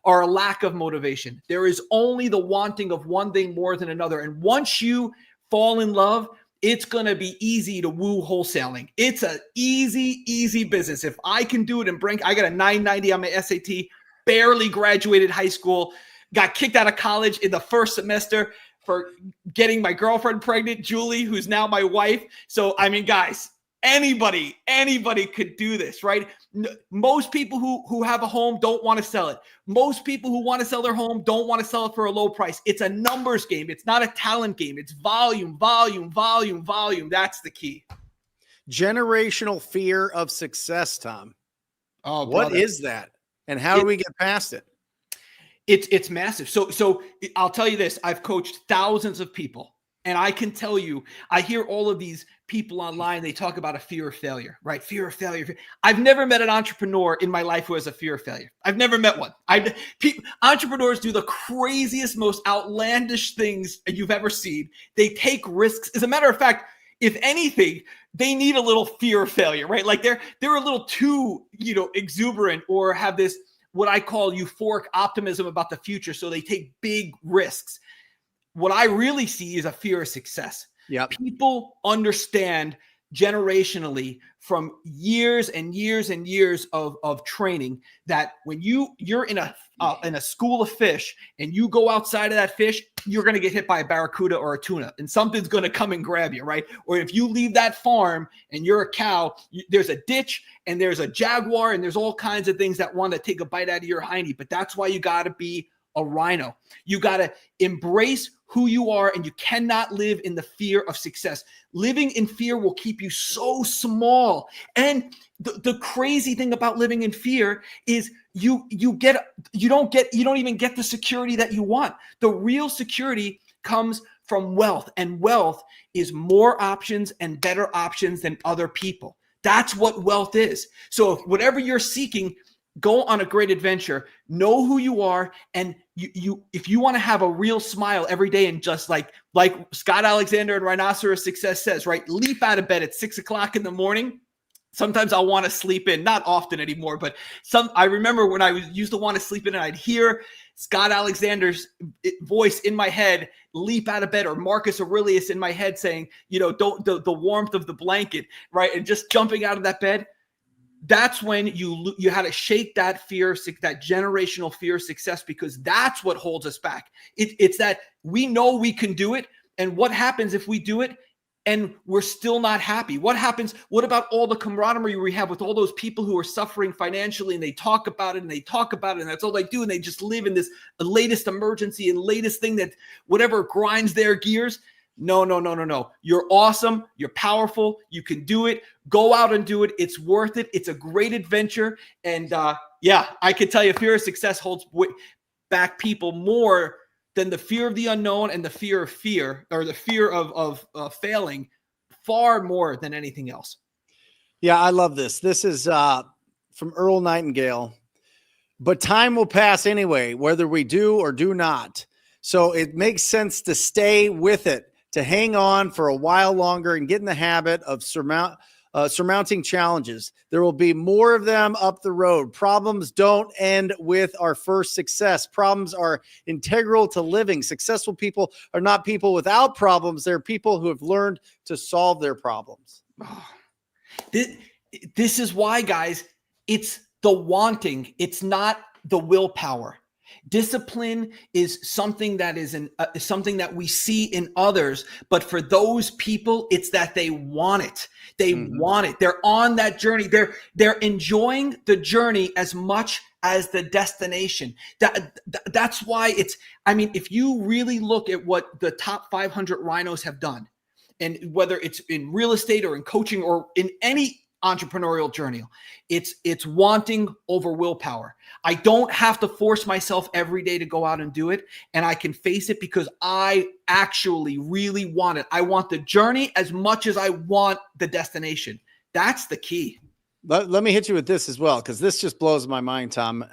Or a lack of motivation. There is only the wanting of one thing more than another. And once you fall in love, it's going to be easy to woo wholesaling. It's an easy business. If I can do it in Brent, I got a 990 on my SAT, barely graduated high school, got kicked out of college in the first semester for getting my girlfriend pregnant, Julie, who's now my wife. So, I mean, guys, anybody could do this, right? Most people who have a home don't want to sell it. Most people who want to sell their home don't want to sell it for a low price. It's a numbers game. It's not a talent game. It's volume. That's the key. Generational fear of success, Tom. Oh, what is that? And how do we get past it? It's massive. So I'll tell you this. I've coached thousands of people. And I can tell you, I hear all of these people online, they talk about a fear of failure, right? Fear of failure. I've never met an entrepreneur in my life who has a fear of failure. I've never met one. Entrepreneurs do the craziest, most outlandish things you've ever seen. They take risks. As a matter of fact, if anything, they need a little fear of failure, right? Like they're a little too, exuberant, or have this, what I call euphoric optimism about the future. So they take big risks. What I really see is a fear of success. Yep. People understand generationally from years and years and years of training that when you're in a school of fish and you go outside of that fish, you're going to get hit by a barracuda or a tuna, and something's going to come and grab you, right? Or if you leave that farm and you're a cow, there's a ditch and there's a jaguar and there's all kinds of things that want to take a bite out of your hiney. But that's why you got to be a rhino. You got to embrace who you are, and you cannot live in the fear of success. Living in fear will keep you so small. And the crazy thing about living in fear is you don't even get the security that you want. The real security comes from wealth, and wealth is more options and better options than other people. That's what wealth is. So if whatever you're seeking, go on a great adventure, know who you are, and if you want to have a real smile every day, and just like Scott Alexander and Rhinoceros Success says, right, leap out of bed at 6:00 in the morning. Sometimes I'll want to sleep in, not often anymore, but I remember when I used to want to sleep in and I'd hear Scott Alexander's voice in my head, leap out of bed, or Marcus Aurelius in my head saying, don't the warmth of the blanket, right? And just jumping out of that bed. That's when you had to shake that fear, that generational fear of success, because that's what holds us back. It's that we know we can do it. And what happens if we do it and we're still not happy? What happens? What about all the camaraderie we have with all those people who are suffering financially, and they talk about it and they talk about it, and that's all they do. And they just live in this latest emergency and latest thing that whatever grinds their gears. No. You're awesome. You're powerful. You can do it. Go out and do it. It's worth it. It's a great adventure. And I can tell you, fear of success holds back people more than the fear of the unknown and the fear of fear, or the fear of failing, far more than anything else. Yeah, I love this. This is from Earl Nightingale. But time will pass anyway, whether we do or do not. So it makes sense to stay with it, to hang on for a while longer and get in the habit of surmounting challenges. There will be more of them up the road. Problems don't end with our first success. Problems are integral to living. Successful people are not people without problems. They're people who have learned to solve their problems. This is why, guys, it's the wanting. It's not the willpower. Discipline is something that is something that we see in others, but for those people, it's that they want it. They want it. They're on that journey. They're enjoying the journey as much as the destination. That's why if you really look at what the top 500 rhinos have done, and whether it's in real estate or in coaching or in any entrepreneurial journey, it's wanting over willpower. I don't have to force myself every day to go out and do it, and I can face it because I actually really want it. I want the journey as much as I want the destination. That's the key. Let me hit you with this as well, because this just blows my mind, Tom.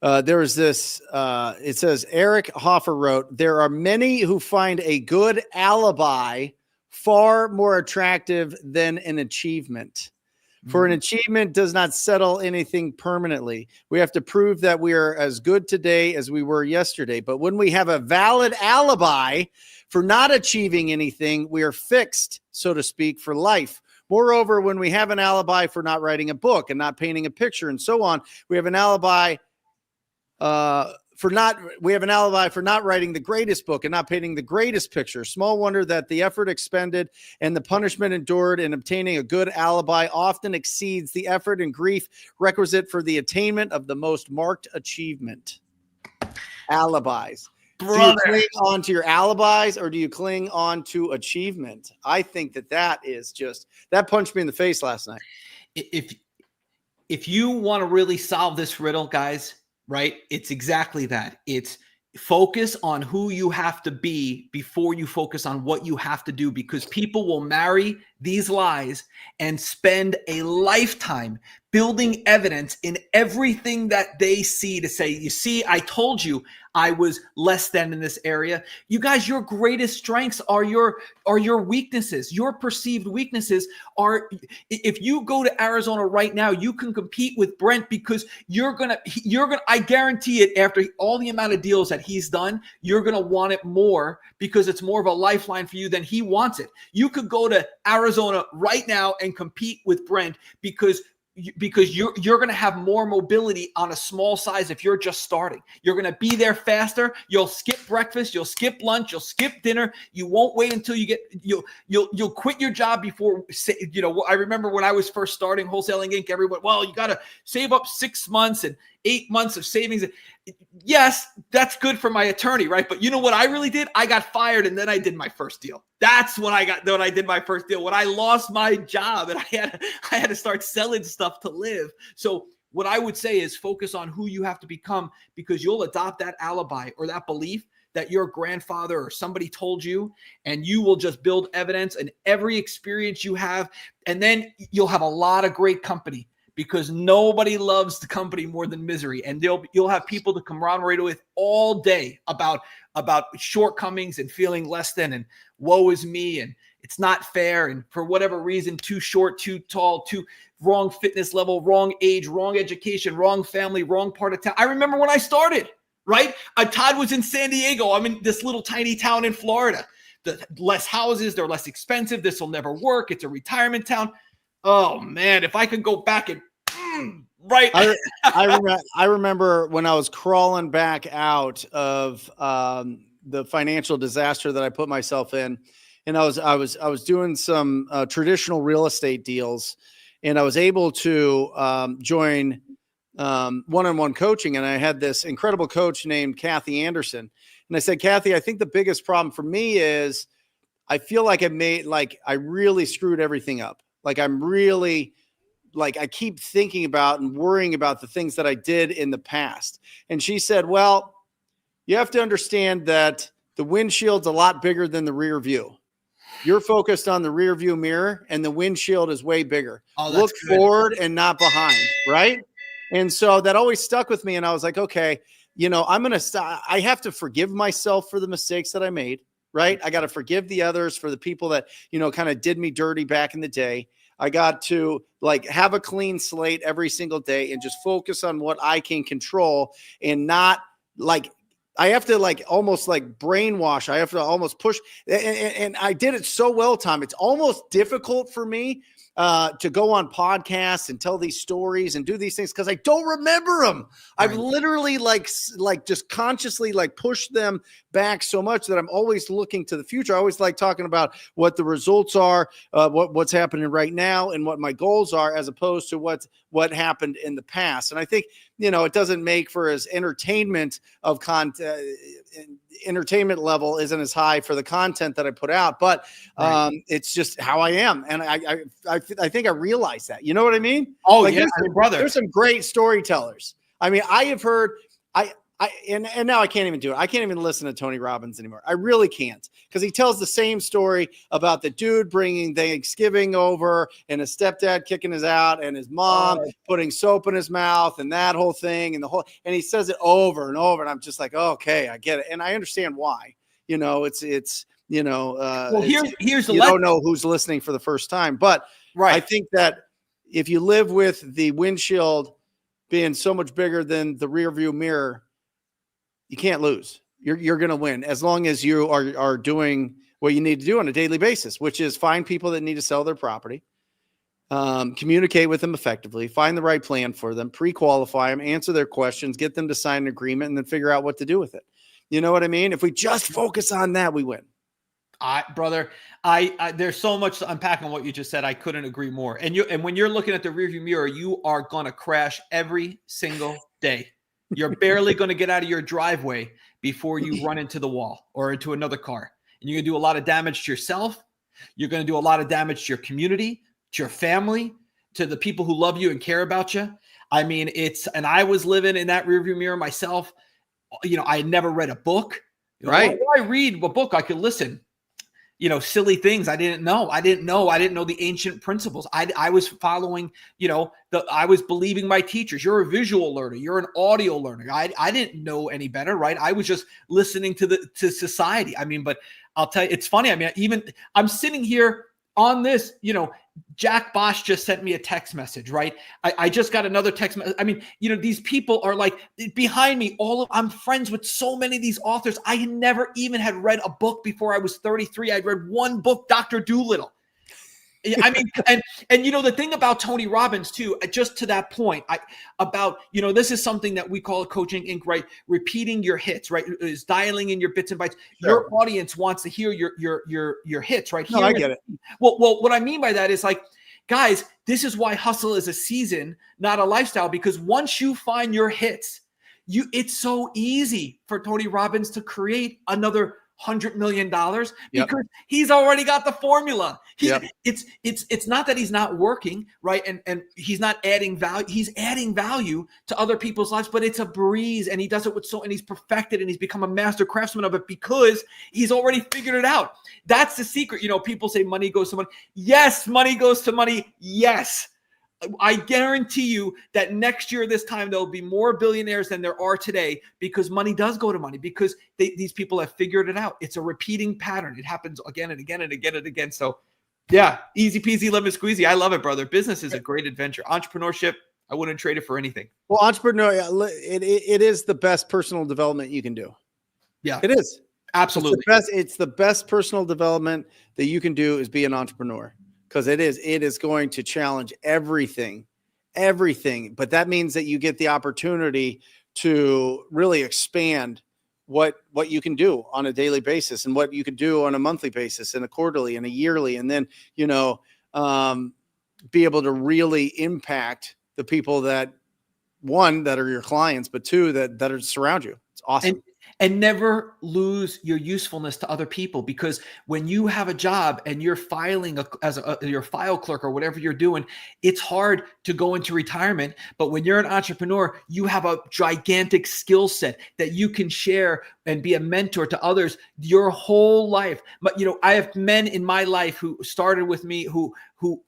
There was this, it says, Eric Hoffer wrote, there are many who find a good alibi far more attractive than an achievement. For an achievement does not settle anything permanently. We have to prove that we are as good today as we were yesterday. But when we have a valid alibi for not achieving anything, we are fixed, so to speak, for life. Moreover, when we have an alibi for not writing a book and not painting a picture and so on, we have an alibi for not writing the greatest book and not painting the greatest picture. Small wonder that the effort expended and the punishment endured in obtaining a good alibi often exceeds the effort and grief requisite for the attainment of the most marked achievement. Alibis. Brother. Do you cling on to your alibis or do you cling on to achievement? I think that punched me in the face last night. If you want to really solve this riddle, guys, right? It's exactly that. It's focus on who you have to be before you focus on what you have to do, because people will marry these lies and spend a lifetime building evidence in everything that they see to say, you see, I told you I was less than in this area. You guys, your greatest strengths are your weaknesses. Your perceived weaknesses are, if you go to Arizona right now, you can compete with Brent because you're going to, I guarantee it, after all the amount of deals that he's done, you're going to want it more because it's more of a lifeline for you than he wants it. You could go to Arizona right now and compete with Brent because you're going to have more mobility on a small size if you're just starting. You're going to be there faster. You'll skip breakfast. You'll skip lunch. You'll skip dinner. You won't wait until you'll quit your job before, I remember when I was first starting Wholesaling Inc., everyone, well, you got to save up 6 months and 8 months of savings. Yes, that's good for my attorney, right? But you know what I really did? I got fired and then I did my first deal. That's when I did my first deal. When I lost my job and I had to start selling stuff to live. So what I would say is focus on who you have to become, because you'll adopt that alibi or that belief that your grandfather or somebody told you, and you will just build evidence in every experience you have. And then you'll have a lot of great company, because nobody loves the company more than misery. And you'll have people to camaraderie with all day about shortcomings and feeling less than and woe is me and it's not fair and for whatever reason, too short, too tall, too wrong fitness level, wrong age, wrong education, wrong family, wrong part of town. I remember when I started, right? Todd was in San Diego. I'm in this little tiny town in Florida. The less houses, they're less expensive. This will never work. It's a retirement town. Oh man, if I could go back and right. I remember when I was crawling back out of the financial disaster that I put myself in, and I was doing some traditional real estate deals, and I was able to join one-on-one coaching, and I had this incredible coach named Kathy Anderson, and I said, Kathy, I think the biggest problem for me is I feel like I really screwed everything up. I keep thinking about and worrying about the things that I did in the past. And she said, well, you have to understand that the windshield's a lot bigger than the rear view. You're focused on the rear view mirror and the windshield is way bigger. Oh, Look that's good. forward and not behind, right? And so that always stuck with me. And I was like, okay, I'm going to stop. I have to forgive myself for the mistakes that I made, right? I got to forgive the others for the people that, kind of did me dirty back in the day. I got to have a clean slate every single day and just focus on what I can control and not I have to almost brainwash. I have to almost push. And I did it so well, Tom. It's almost difficult for me to go on podcasts and tell these stories and do these things because I don't remember them. I've literally just consciously pushed them back so much that I'm always looking to the future. I always like talking about what the results are, what's happening right now, and what my goals are, as opposed to what happened in the past. And I think it doesn't make for as entertainment of content. Entertainment level isn't as high for the content that I put out, but it's just how I am, and I think I realize that. You know what I mean? Oh, yeah, brother. There's some great storytellers. I mean, I have heard. And now I can't even do it. I can't even listen to Tony Robbins anymore. I really can't, because he tells the same story about the dude bringing Thanksgiving over and his stepdad kicking his out and his mom putting soap in his mouth and that whole thing and he says it over and over. And I'm just like, oh, okay, I get it. And I understand why. Well, here's the you don't know who's listening for the first time, but I think that if you live with the windshield being so much bigger than the rear view mirror, you can't lose. You're going to win as long as you are doing what you need to do on a daily basis, which is find people that need to sell their property, communicate with them effectively, find the right plan for them, pre-qualify them, answer their questions, get them to sign an agreement, and then figure out what to do with it. You know what I mean? If we just focus on that, we win. Brother, there's so much to unpack on what you just said. I couldn't agree more. And when you're looking at the rearview mirror, you are going to crash every single day. You're barely going to get out of your driveway before you run into the wall or into another car. And you're going to do a lot of damage to yourself. You're going to do a lot of damage to your community, to your family, to the people who love you and care about you. I mean, and I was living in that rearview mirror myself. I had never read a book. Right. Why read a book? I could listen. Silly things I didn't know. I didn't know the ancient principles. I was following, I was believing my teachers. You're a visual learner. You're an audio learner. I didn't know any better, right? I was just listening to society. I mean, but I'll tell you, it's funny. I mean, I'm sitting here on this, Jack Bosch just sent me a text message, right? I just got another text message. I mean, these people are behind me. I'm friends with so many of these authors. I never even had read a book before I was 33. I'd read one book, Dr. Dolittle. I mean, and the thing about Tony Robbins too, just to that point, this is something that we call Coaching Inc, right? Repeating your hits, right? Is dialing in your bits and bytes. Sure. Your audience wants to hear your hits, right? No, I get it. Well, what I mean by that is guys, this is why hustle is a season, not a lifestyle, because once you find your hits, it's so easy for Tony Robbins to create another $100 million because he's already got the formula. It's not that he's not working, right? And he's not adding value. He's adding value to other people's lives, but it's a breeze, and he does it and he's perfected, and he's become a master craftsman of it because he's already figured it out. That's the secret. People say money goes to money. Yes, money goes to money. Yes. I guarantee you that next year, this time, there'll be more billionaires than there are today because money does go to money because these people have figured it out. It's a repeating pattern. It happens again and again and again and again. So yeah, easy peasy, lemon squeezy. I love it, brother. Business is a great adventure. Entrepreneurship, I wouldn't trade it for anything. Well, it is the best personal development you can do. Yeah, it is. Absolutely. It's the best personal development that you can do is be an entrepreneur. Because it is going to challenge everything. But that means that you get the opportunity to really expand what you can do on a daily basis and what you can do on a monthly basis and a quarterly and a yearly. And then, be able to really impact the people that, one, that are your clients, but two, that are surround you. It's awesome. and never lose your usefulness to other people, because when you have a job and you're filing as your file clerk or whatever you're doing, it's hard to go into retirement. But when you're an entrepreneur, you have a gigantic skill set that you can share and be a mentor to others your whole life. But I have men in my life who started with me, who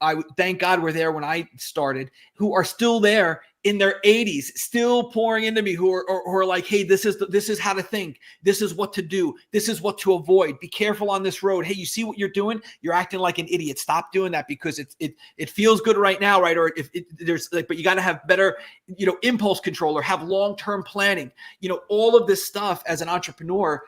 I thank God were there when I started, who are still there in their 80s, still pouring into me, who are like, hey, this is how to think. This is what to do. This is what to avoid. Be careful on this road. Hey, you see what you're doing? You're acting like an idiot. Stop doing that because it feels good right now, right? Or but you got to have better, impulse control, or have long-term planning. All of this stuff as an entrepreneur.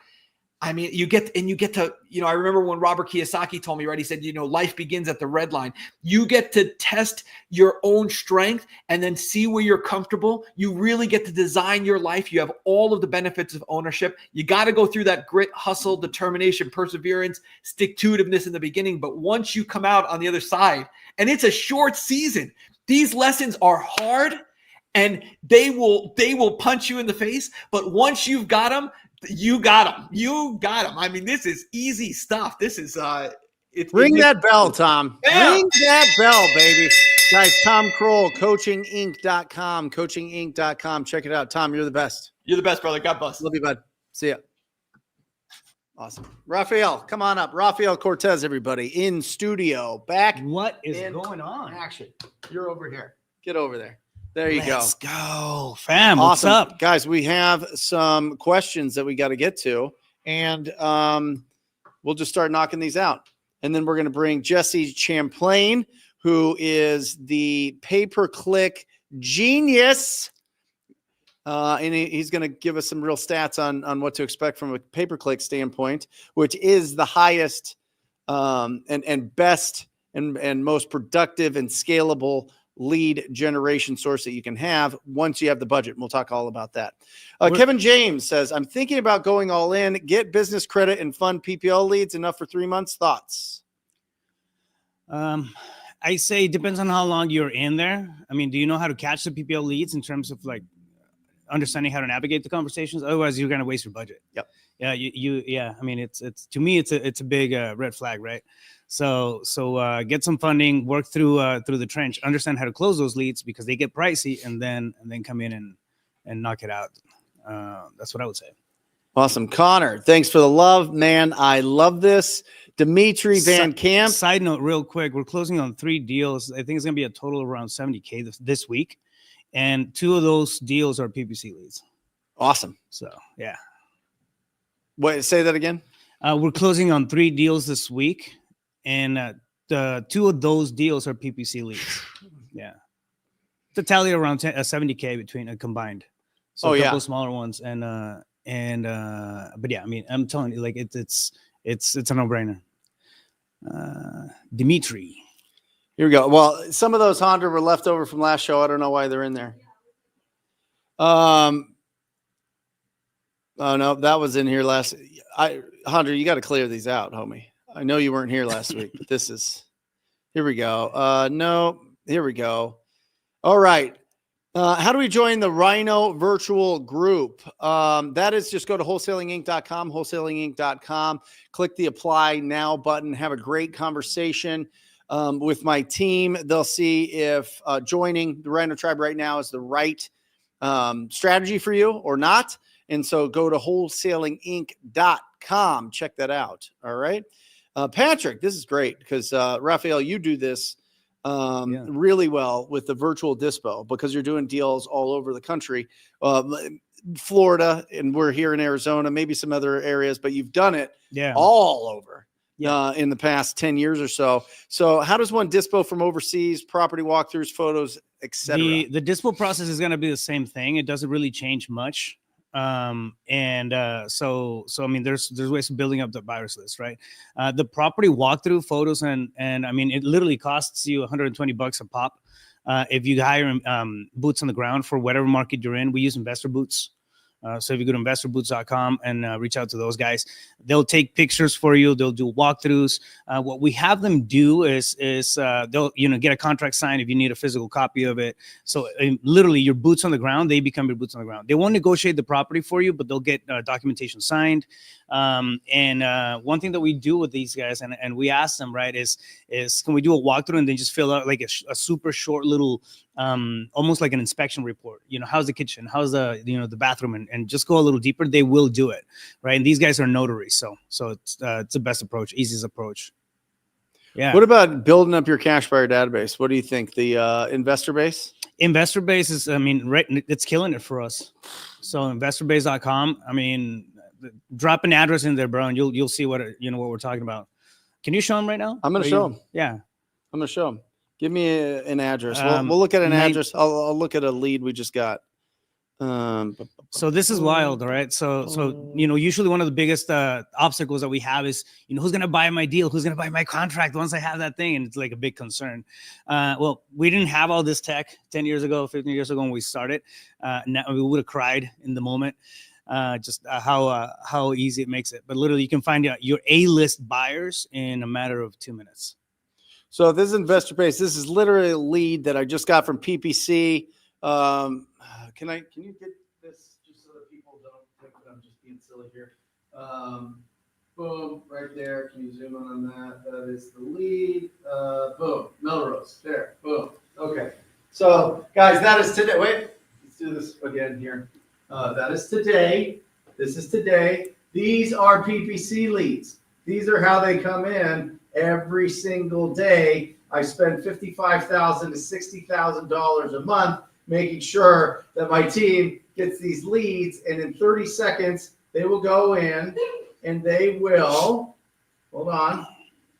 I mean, you get to, I remember when Robert Kiyosaki told me, right? He said, life begins at the red line. You get to test your own strength and then see where you're comfortable. You really get to design your life. You have all of the benefits of ownership. You got to go through that grit, hustle, determination, perseverance, stick-to-itiveness in the beginning. But once you come out on the other side, and it's a short season, these lessons are hard and they will punch you in the face. But once you've got them, you got them. You got them. I mean, this is easy stuff. This is Ring that bell, Tom. Yeah. Ring that bell, baby. Guys, Tom Kroll, coachinginc.com, coachinginc.com. Check it out. Tom, you're the best. You're the best, brother. God bless. Love you, bud. See ya. Awesome. Rafael, come on up. Rafael Cortez, everybody, in studio. Back. What is in going on? Action. You're over here. Get over there. There you Let's go, fam. Awesome. What's up? Guys, we have some questions that we got to get to, and we'll just start knocking these out. And then we're going to bring Jesse Champlain, who is the pay-per-click genius. And he's going to give us some real stats on what to expect from a pay-per-click standpoint, which is the highest and best and most productive and scalable lead generation source that you can have once you have the budget. And we'll talk all about that. Kevin James says, I'm thinking about going all in, get business credit and fund PPL leads enough for 3 months. Thoughts? I say it depends on how long you're in there. I mean, do you know how to catch the PPL leads in terms of like understanding how to navigate the conversations? Otherwise, you're going to waste your budget. Yep. Yeah. Yeah. I mean, it's to me, it's a big red flag, right? So get some funding, work through the trench, understand how to close those leads because they get pricey, and then come in and knock it out. That's what I would say. Awesome. Connor, thanks for the love, man. I love this. Dimitri Van Camp. Side note, real quick, we're closing on 3 deals. I think it's going to be a total of around $70K this week. And 2 of those deals are PPC leads. Awesome. So, yeah. Wait, say that again. We're closing on 3 deals this week. And the 2 of those deals are PPC leads. Yeah. To tally around 70K between combined. So a couple of smaller ones. But yeah, I mean, I'm telling you, like it's a no-brainer. Dimitri. Here we go. Well, some of those Honda were left over from last show. I don't know why they're in there. Oh no, that was in here last. Honda, you got to clear these out, homie. I know you weren't here last week, but this is. Here we go. No, here we go. All right. How do we join the Rhino virtual group? That is just go to wholesalinginc.com, wholesalinginc.com, click the apply now button, have a great conversation with my team. They'll see if joining the Rhino tribe right now is the right strategy for you or not. And so go to wholesalinginc.com. Check that out. All right. Patrick, this is great because Rafael, you do this really well with the virtual dispo because you're doing deals all over the country, Florida, and we're here in Arizona, maybe some other areas, but you've done it all over in the past 10 years or so. So how does one dispo from overseas, property walkthroughs, photos, etc.? The dispo process is going to be the same thing. It doesn't really change much. So I mean, there's ways of building up the buyers list, right? The property walkthrough photos and I mean, it literally costs you $120 a pop. If you hire boots on the ground for whatever market you're in, we use investor boots. So if you go to investorboots.com and reach out to those guys, they'll take pictures for you. They'll do walkthroughs. What we have them do is they'll get a contract signed if you need a physical copy of it. So literally your boots on the ground, they become your boots on the ground. They won't negotiate the property for you, but they'll get documentation signed. And one thing that we do with these guys, and we ask them, right, is can we do a walkthrough and then just fill out like a super short little almost like an inspection report. How's the kitchen, how's the bathroom, and just go a little deeper. They will do it, right? And these guys are notaries, so it's the best approach, easiest approach. Yeah. What about building up your cash buyer database? What do you think? The investor base? Investor base is, right, it's killing it for us. So investorbase.com. Drop an address in there, bro, and you'll see what we're talking about. Can you show them right now? I'm gonna show them. Yeah, I'm gonna show them. Give me an address. We'll look at an address. I'll look at a lead we just got. So this is wild, right? So usually one of the biggest obstacles that we have is who's gonna buy my deal, who's gonna buy my contract once I have that thing, and it's like a big concern. Well, we didn't have all this tech 10 years ago, 15 years ago when we started. Now we would have cried in the moment. Just how easy it makes it. But literally, you can find out your A-list buyers in a matter of 2 minutes. So this is investor base. This is literally a lead that I just got from PPC. Can you get this just so that people don't think that I'm just being silly here? Boom, right there. Can you zoom in on that? That is the lead. Boom, Melrose. There. Boom. Okay. So guys, that is today. Wait, let's do this again here. That is today. This is today. These are PPC leads. These are how they come in every single day. I spend $55,000 to $60,000 a month making sure that my team gets these leads, and in 30 seconds, they will go in and they will, hold on,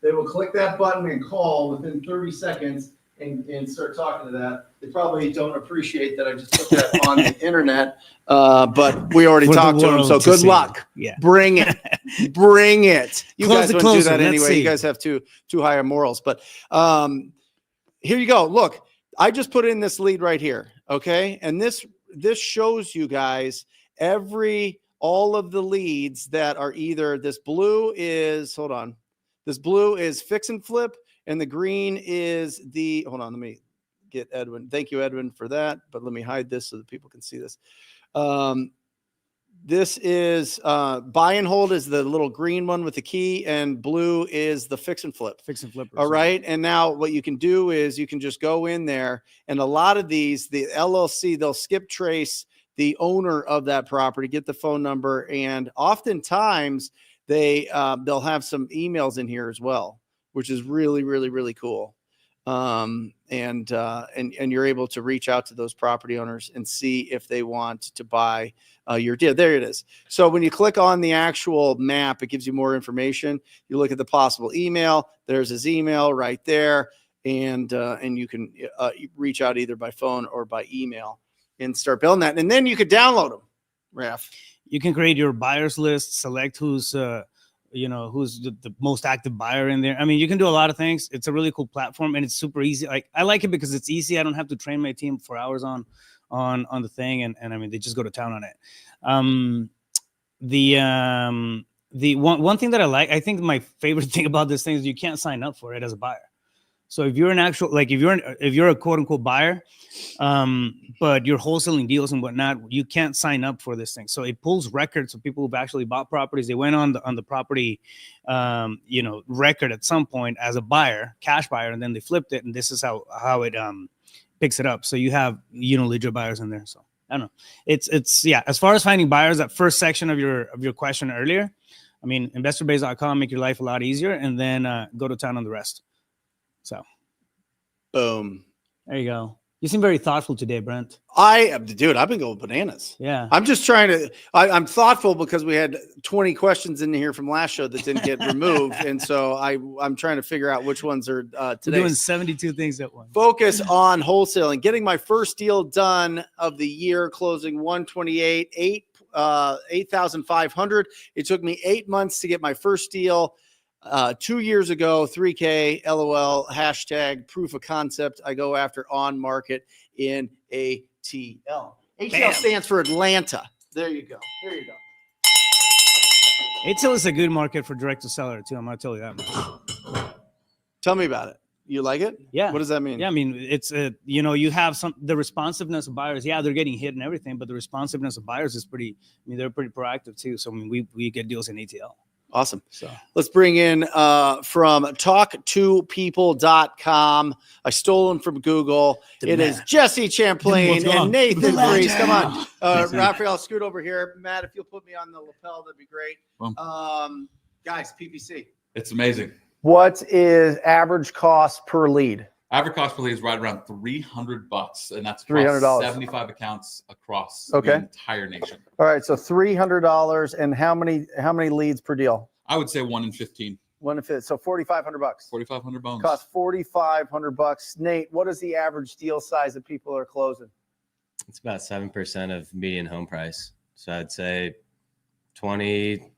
they will click that button and call within 30 seconds and start talking to that. They probably don't appreciate that I just put that on the internet, but we already talked to them, so good luck. Yeah. Bring it. Bring it. You Close guys wouldn't do that anyway. You guys have too high of morals, but here you go. Look, I just put in this lead right here, okay? And this shows you guys all of the leads that are either this blue is, hold on, this blue is fix and flip, and the green is hold on, let me get Edwin. Thank you, Edwin, for that, but let me hide this so that people can see this. This is buy and hold is the little green one with the key, and blue is the fix and flip. Fix and flip. All right. And now what you can do is you can just go in there, and a lot of these, the LLC, they'll skip trace the owner of that property, get the phone number, and oftentimes they'll have some emails in here as well, which is really, really, really cool. And you're able to reach out to those property owners and see if they want to buy your deal. There it is. So when you click on the actual map, it gives you more information. You look at the possible email. There's his email right there, and you can reach out either by phone or by email and start building that. And then you could download them, Raf. You can create your buyers list, select who's the most active buyer in there. You can do a lot of things. It's a really cool platform, and it's super easy. I like it because it's easy. I don't have to train my team for hours on the thing, and they just go to town on it. The one thing that I think my favorite thing about this thing is you can't sign up for it as a buyer. So if you're if you're a quote unquote buyer, but you're wholesaling deals and whatnot, you can't sign up for this thing. So it pulls records of people who've actually bought properties. They went on the property, record at some point as a buyer, cash buyer, and then they flipped it. And this is how it picks it up. So you have legit buyers in there. So I don't know. It's yeah. As far as finding buyers, that first section of your question earlier, investorbase.com make your life a lot easier, and then go to town on the rest. So, boom. There you go. You seem very thoughtful today, Brent. I've been going bananas. Yeah. I'm just trying I'm thoughtful because we had 20 questions in here from last show that didn't get removed. And so I'm trying to figure out which ones are today. Doing 72 things at once. Focus on wholesaling, getting my first deal done of the year, closing 128, 8,500. It took me 8 months to get my first deal. 2 years ago, 3K, LOL, hashtag proof of concept. I go after on market in ATL. ATL stands for Atlanta. There you go. There you go. ATL is a good market for direct to seller too. I'm gonna tell you that much. Tell me about it. You like it? Yeah. What does that mean? Yeah, I mean, it's you have the responsiveness of buyers. Yeah, they're getting hit and everything, but the responsiveness of buyers is pretty. I mean, they're pretty proactive too. So I mean, we get deals in ATL. Awesome. So let's bring in from talk2people.com. I stole him from Google. It is Jesse Champlain and Nathan Breeze. Come on. Raphael, scoot over here. Matt, if you'll put me on the lapel, that'd be great. Guys, PPC. It's amazing. What is average cost per lead? Average cost per lead is right around $300, and that's $300. 75 accounts across Okay. the entire nation. All right, so $300, and how many leads per deal? I would say 1 in 15. 1 to 15, so $4,500. 4,500 bones. Cost $4,500. Nate, what is the average deal size that people are closing? It's about 7% of median home price. So I'd say 20,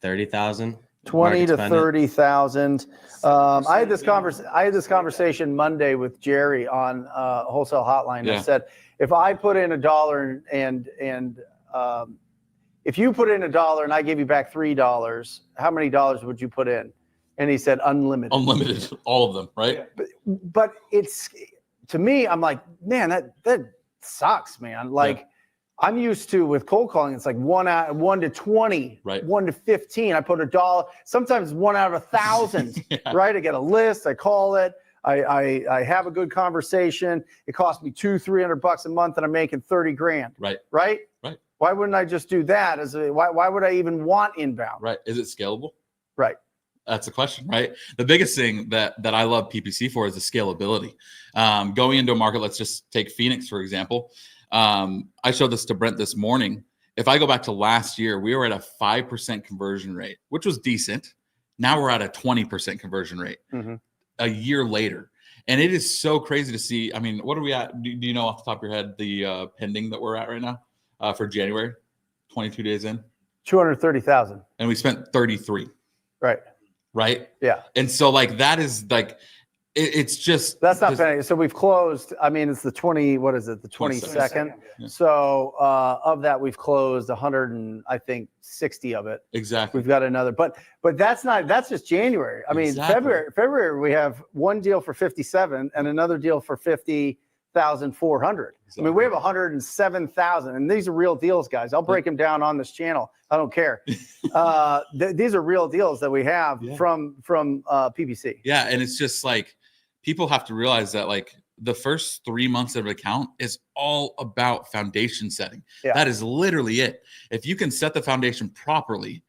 30,000. 20 to 30,000. I had this conversation Monday with Jerry on Wholesale Hotline. Yeah. I said, if I put in $1 and if you put in $1 and I give you back $3, how many dollars would you put in? And he said, unlimited. Unlimited, all of them, right? But it's, to me, I'm like, man, that sucks, man. Like, I'm used to with cold calling, it's like 1 to 20, right? 1 to 15. I put $1, sometimes 1 out of 1,000, right? I get a list, I call it, I have a good conversation. It costs me $200-300 a month, and I'm making 30 grand. Right. Right. Right. Why wouldn't I just do that? Why would I even want inbound? Right. Is it scalable? Right. That's the question, right? The biggest thing that I love PPC for is the scalability. Going into a market, let's just take Phoenix, for example. I showed this to Brent this morning. If I go back to last year, we were at a 5% conversion rate, which was decent. Now we're at a 20% conversion rate a year later. And it is so crazy to see. I mean, what are we at? Do you know off the top of your head the pending that we're at right now for January, 22 days in? 230,000. And we spent 33. Right. Right. Yeah. And so like, that is like, it's just, that's not penny. So we've closed, I mean, it's the 20, what is it? The 22nd. Yeah. So of that, we've closed 100 and I think 60 of it. Exactly. We've got another, but that's just January. I mean, Exactly. February, we have one deal for 57 and another deal for 50,400. I mean, we have 107,000, and these are real deals, guys. I'll break them down on this channel. I don't care. These are real deals that we have from PPC. Yeah. And it's just like, people have to realize that like the first 3 months of an account is all about foundation setting. Yeah. That is literally it. If you can set the foundation properly,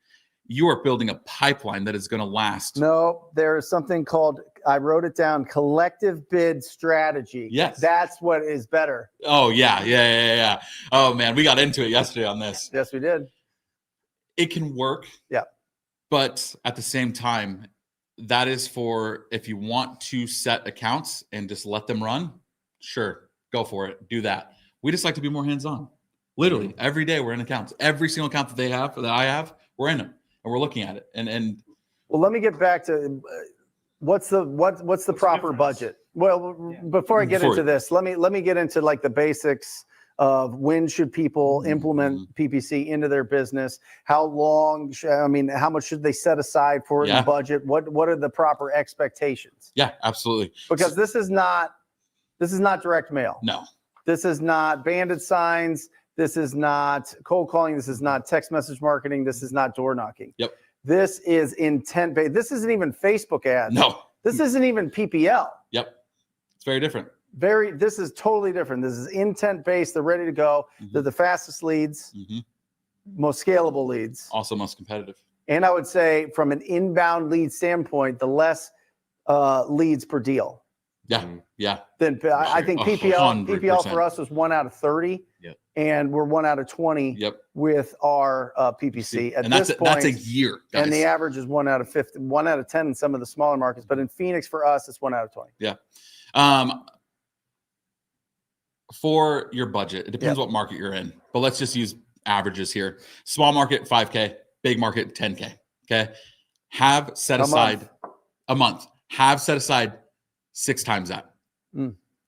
you are building a pipeline that is going to last. No, there is something called, I wrote it down, collective bid strategy. Yes. That's what is better. Oh, yeah. Oh, man, we got into it yesterday on this. Yes, we did. It can work. Yeah. But at the same time, that is for if you want to set accounts and just let them run, sure, go for it. Do that. We just like to be more hands-on. Literally, every day we're in accounts. Every single account that they have, that I have, we're in them and we're looking at it. And well, let me get back to what's the proper budget. Well, before I get into this, let me get into like the basics of when should people implement PPC into their business? How long? How much should they set aside for it in the budget? What are the proper expectations? Yeah, absolutely. Because this is not direct mail. No. This is not bandit signs. This is not cold calling. This is not text message marketing. This is not door knocking. Yep. This is intent based. This isn't even Facebook ads. No. This isn't even PPL. Yep. It's very different. This is totally different. This is intent based. They're ready to go. They're the fastest leads, most scalable leads. Also most competitive. And I would say from an inbound lead standpoint, the less leads per deal. Yeah. Yeah. Then I think PPL for us was 1 out of 30. Yep. And we're 1 out of 20 with our PPC. At this point, that's a year, guys. And the average is 1 out of 50, 1 out of 10 in some of the smaller markets. But in Phoenix, for us, it's 1 out of 20. Yeah. For your budget, it depends what market you're in. But let's just use averages here. Small market, 5K. Big market, 10K. Okay. Have set aside a month. Have set aside 6 times that.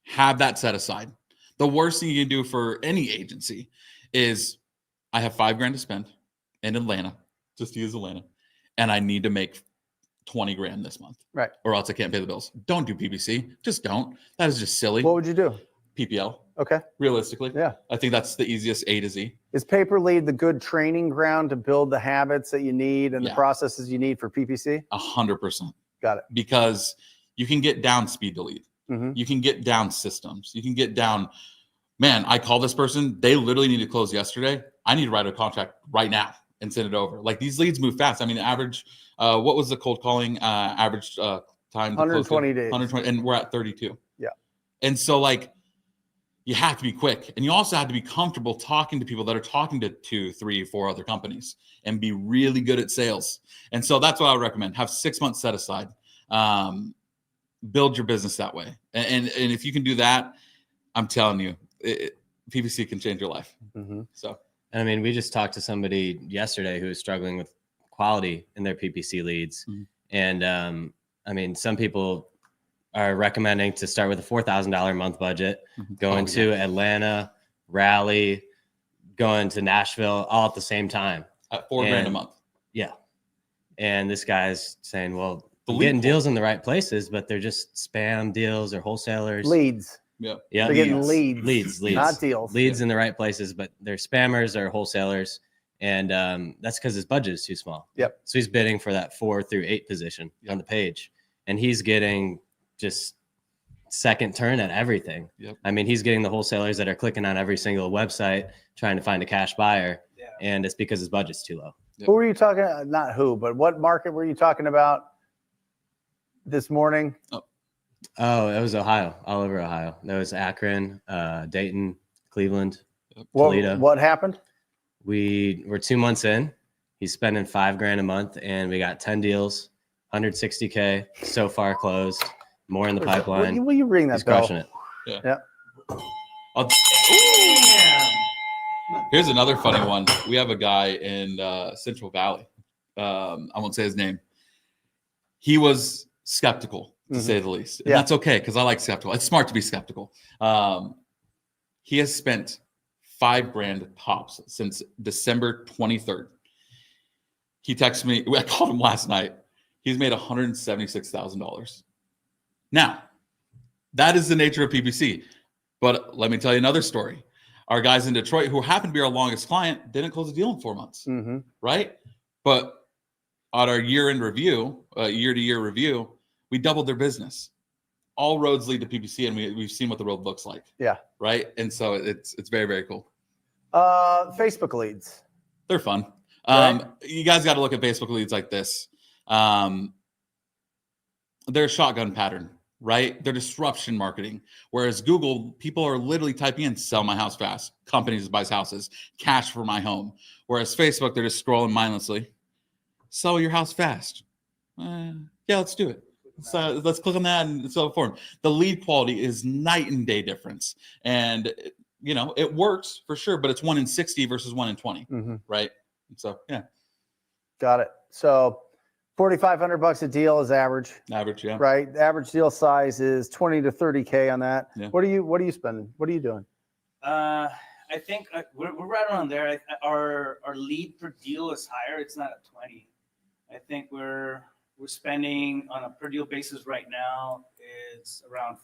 Have that set aside. The worst thing you can do for any agency is, I have $5,000 to spend in Atlanta, just to use Atlanta, and I need to make 20 grand this month, Right. or else I can't pay the bills. Don't do PPC. Just don't. That is just silly. What would you do? PPL, Okay. realistically. Yeah. I think that's the easiest A to Z. Is Paper Lead the good training ground to build the habits that you need and the Yeah. processes you need for PPC? 100%. Got it. Because you can get down speed to lead. Mm-hmm. You can get down systems. You can get down, man, I call this person. They literally need to close yesterday. I need to write a contract right now and send it over. Like, these leads move fast. I mean, average, what was the cold calling average time? To 120 close? days. 120, and we're at 32. Yeah. And so, like, you have to be quick, and you also have to be comfortable talking to people that are talking to 2, 3, 4 other companies, and be really good at sales. And so that's what I would recommend. Have 6 months set aside. Build your business that way. And if you can do that, I'm telling you, PPC can change your life. Mm-hmm. So, And I mean, we just talked to somebody yesterday who was struggling with quality in their PPC leads. Mhm. And I mean, some people are recommending to start with a $4,000 a month budget, going to Atlanta, Raleigh, going to Nashville, all at the same time. at $4,000 a month. Yeah. And this guy's saying, well, The I'm lead getting pool. deals in the right places, but they're just spam deals or wholesalers. Leads. Yeah. Yeah. They're getting leads. Leads. Not deals. Leads in the right places, but they're spammers or wholesalers. And that's because his budget is too small. Yep. So he's bidding for that 4 through 8 position on the page. And he's getting just second turn at everything. Yep. I mean, he's getting the wholesalers that are clicking on every single website trying to find a cash buyer. Yeah. And it's because his budget's too low. Who were you talking? Not who, but what market were you talking about this morning? Oh, it was Ohio, all over Ohio. There was Akron, Dayton, Cleveland, What, Toledo. what happened? We're 2 months in. He's spending $5,000 a month, and we got 10 deals, 160K so far closed. More in the pipeline. Will you ring that He's bell? crushing it. Yeah. I'll- Here's another funny one. We have a guy in Central Valley. I won't say his name. He was skeptical, to say the least. And Yeah. that's okay, because I like skeptical. It's smart to be skeptical. He has spent $5,000 tops since December 23rd. He texted me. I called him last night. He's made $176,000. Now, that is the nature of PPC. But let me tell you another story. Our guys in Detroit, who happened to be our longest client, didn't close a deal in 4 months, Mm-hmm. right? But on our year-end review, year-to-year review, we doubled their business. All roads lead to PPC, and we've seen what the road looks like. Yeah. Right? And so it's very, very cool. Facebook leads. They're fun. Right. You guys got to look at Facebook leads like this. They're a shotgun pattern, right? They're disruption marketing. Whereas Google, people are literally typing in "sell my house fast," companies buys houses, cash for my home. Whereas Facebook, they're just scrolling mindlessly. Sell your house fast. Yeah, let's do it. So let's click on that and so forth. The lead quality is night and day difference. And it works for sure, but it's 1 in 60 versus 1 in 20, Mm-hmm. right? So yeah, Got it. So $4,500 a deal is average, average, yeah. right? The average deal size is 20 to 30K on that. Yeah. What are you spending? What are you doing? I think we're right around there. Our lead per deal is higher. It's not at 20. I think we're spending on a per deal basis right now. It's around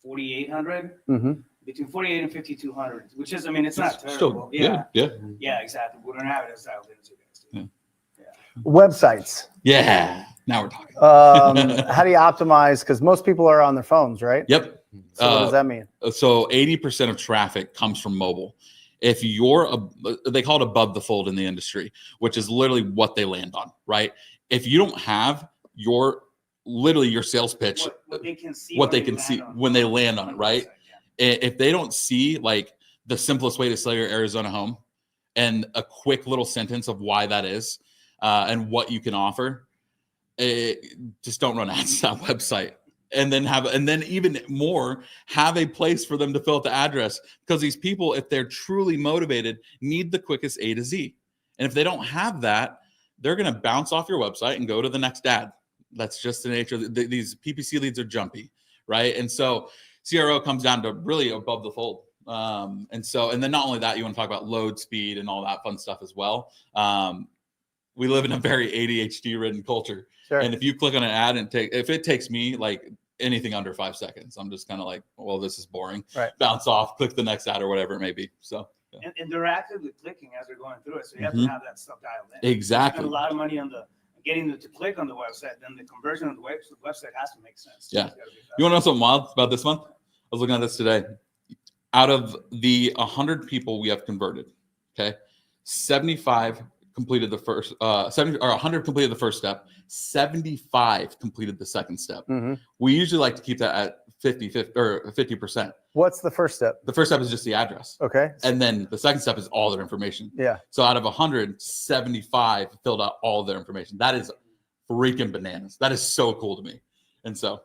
4,800, Mm-hmm. between 48 and 5,200, which is, I mean, it's not Still terrible. good. Yeah. Yeah, exactly. We don't have it as dialed into guys. Yeah. Websites. Yeah. Now we're talking. How do you optimize? Because most people are on their phones, right? Yep. So what does that mean? So 80% of traffic comes from mobile. If you're they call it above the fold in the industry, which is literally what they land on, right? If you don't have your sales pitch, What they can see, what they can see when they land on it, right? If they don't see like the simplest way to sell your Arizona home and a quick little sentence of why that is and what you can offer, just don't run ads to that website. And then even more, have a place for them to fill out the address, because these people, if they're truly motivated, need the quickest A to Z. And if they don't have that, they're going to bounce off your website and go to the next ad. That's just the nature of these PPC leads are jumpy, right? And so CRO comes down to really above the fold. And then not only that, you want to talk about load speed and all that fun stuff as well. We live in a very ADHD ridden culture. Sure. And if you click on an ad and if it takes me like anything under 5 seconds, I'm just kind of like, well, this is boring. Right. Bounce off, click the next ad or whatever it may be. So. Yeah. And they're actively clicking as they're going through it, so you have Mhm. to have that stuff dialed in. Exactly. You spend a lot of money on getting them to click on the website, then the conversion on the website has to make sense. Yeah. You want to know something wild about this month? I was looking at this today. Out of the 100 people we have converted, okay, 75 completed the first 100 completed the first step, 75 completed the second step. Mhm. We usually like to keep that at 50%. What's the first step? The first step is just the address. Okay. And then the second step is all their information. Yeah. So out of 100, 75 filled out all their information. That is freaking bananas. That is so cool to me. And so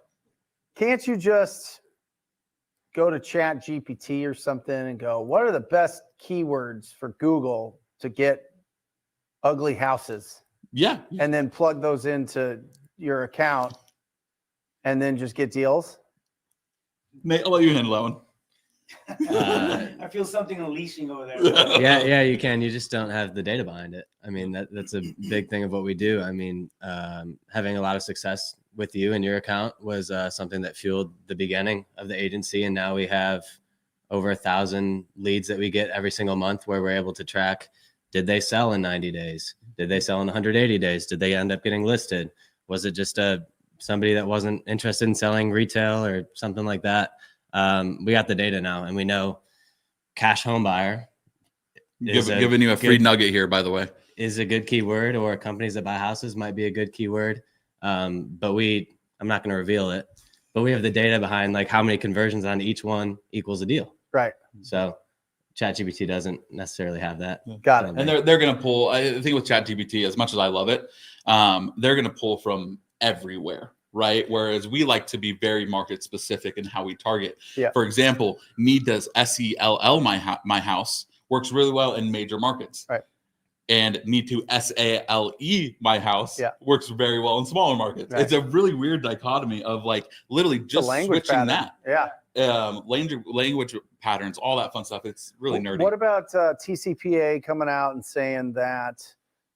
Can't you just go to Chat GPT or something and go, what are the best keywords for Google to get ugly houses? yeah, And then plug those into your account and then just get deals? Nate, I'll let you handle that one. I feel something unleashing over there. Yeah, you can. You just don't have the data behind it. I mean, that's a big thing of what we do. I mean, having a lot of success with you and your account was something that fueled the beginning of the agency. And now we have over 1,000 leads that we get every single month where we're able to track, did they sell in 90 days? Did they sell in 180 days? Did they end up getting listed? Was it just somebody that wasn't interested in selling retail or something like that? We got the data now, and we know cash home buyer Giving you a free nugget here, by the way. is a good keyword, or companies that buy houses might be a good keyword. But I'm not going to reveal it, but we have the data behind like how many conversions on each one equals a deal. Right. So ChatGPT doesn't necessarily have that. Got it. And they're going to pull, I think with ChatGPT, as much as I love it, they're going to pull from everywhere, right? Whereas we like to be very market specific in how we target. Yeah. For example, Need Does SELL my house works really well in major markets. Right. And Need to SALE my house works very well in smaller markets. Right. It's a really weird dichotomy of like literally just switching pattern. that. Yeah. Language patterns, all that fun stuff. It's really nerdy. What about TCPA coming out and saying that,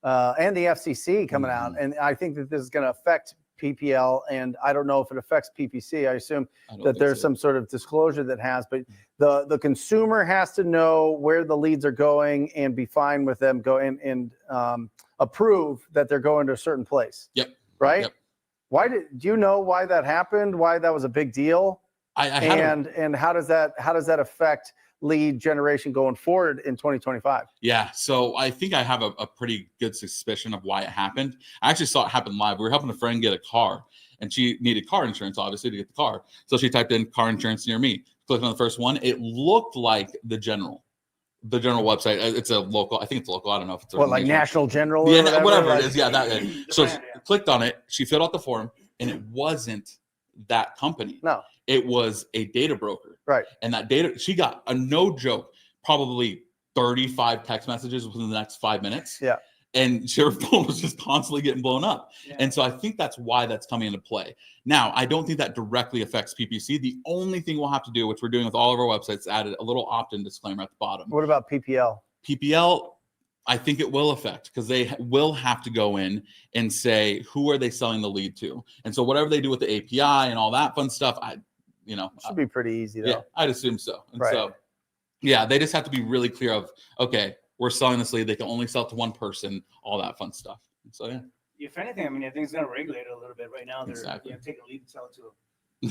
and the FCC coming out, and I think that this is going to affect PPL, and I don't know if it affects PPC. I assume that there's some sort of disclosure that has, but the consumer has to know where the leads are going and be fine with them going and approve that they're going to a certain place. Yep. Right. Yep. Do you know why that happened? Why that was a big deal? And how does that affect lead generation going forward in 2025? Yeah, so I think I have a pretty good suspicion of why it happened. I actually saw it happen live. We were helping a friend get a car, and she needed car insurance, obviously, to get the car. So she typed in car insurance near me. Clicked on the first one. It looked like the general website. It's a local. I think it's local. I don't know if it's like National General. Yeah, whatever like, it is. Yeah, that. So she clicked on it. She filled out the form, and it wasn't that company. No. It was a data broker. Right. And that data, she got a no joke, probably 35 text messages within the next 5 minutes. Yeah. And her phone was just constantly getting blown up. Yeah. And so I think that's why that's coming into play. Now, I don't think that directly affects PPC. The only thing we'll have to do, which we're doing with all of our websites, added a little opt-in disclaimer at the bottom. What about PPL? PPL, I think it will affect, because they will have to go in and say, who are they selling the lead to? And so whatever they do with the API and all that fun stuff, should be pretty easy though. Yeah, I'd assume so. And right. so, yeah, they just have to be really clear of, okay, we're selling this lead. They can only sell it to one person, all that fun stuff. And so, yeah. If anything, I mean, I think it's going to regulate it a little bit. Right now, they're exactly. Take a lead and sell it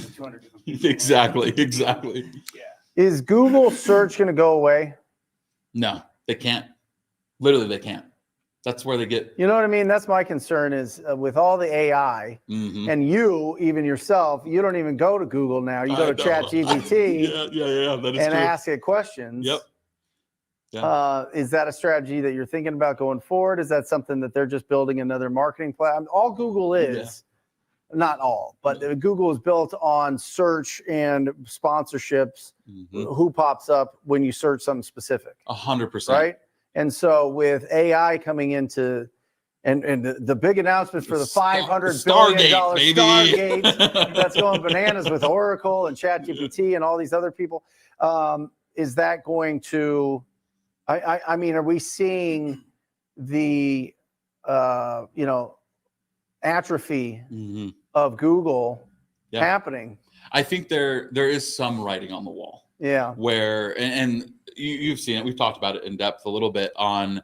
to 200 different people. Exactly. Yeah. Is Google search going to go away? No, they can't. Literally, they can't. That's where they get. You know what I mean? That's my concern is with all the AI and you, even yourself, you don't even go to Google now. You go to ChatGPT that is and true. ask it questions. Yep. Yeah. Is that a strategy that you're thinking about going forward? Is that something that they're just building another marketing platform? All Google is, not all, but Google is built on search and sponsorships. Who pops up when you search something specific? 100%. Right. And so with AI coming into and the big announcement for the $500 billion Stargate that's going bananas with Oracle and ChatGPT and all these other people, is that going to? I mean, are we seeing the atrophy Mhm. of Google Yeah. happening? I think there is some writing on the wall Yeah. where, and you've seen it. We've talked about it in depth a little bit on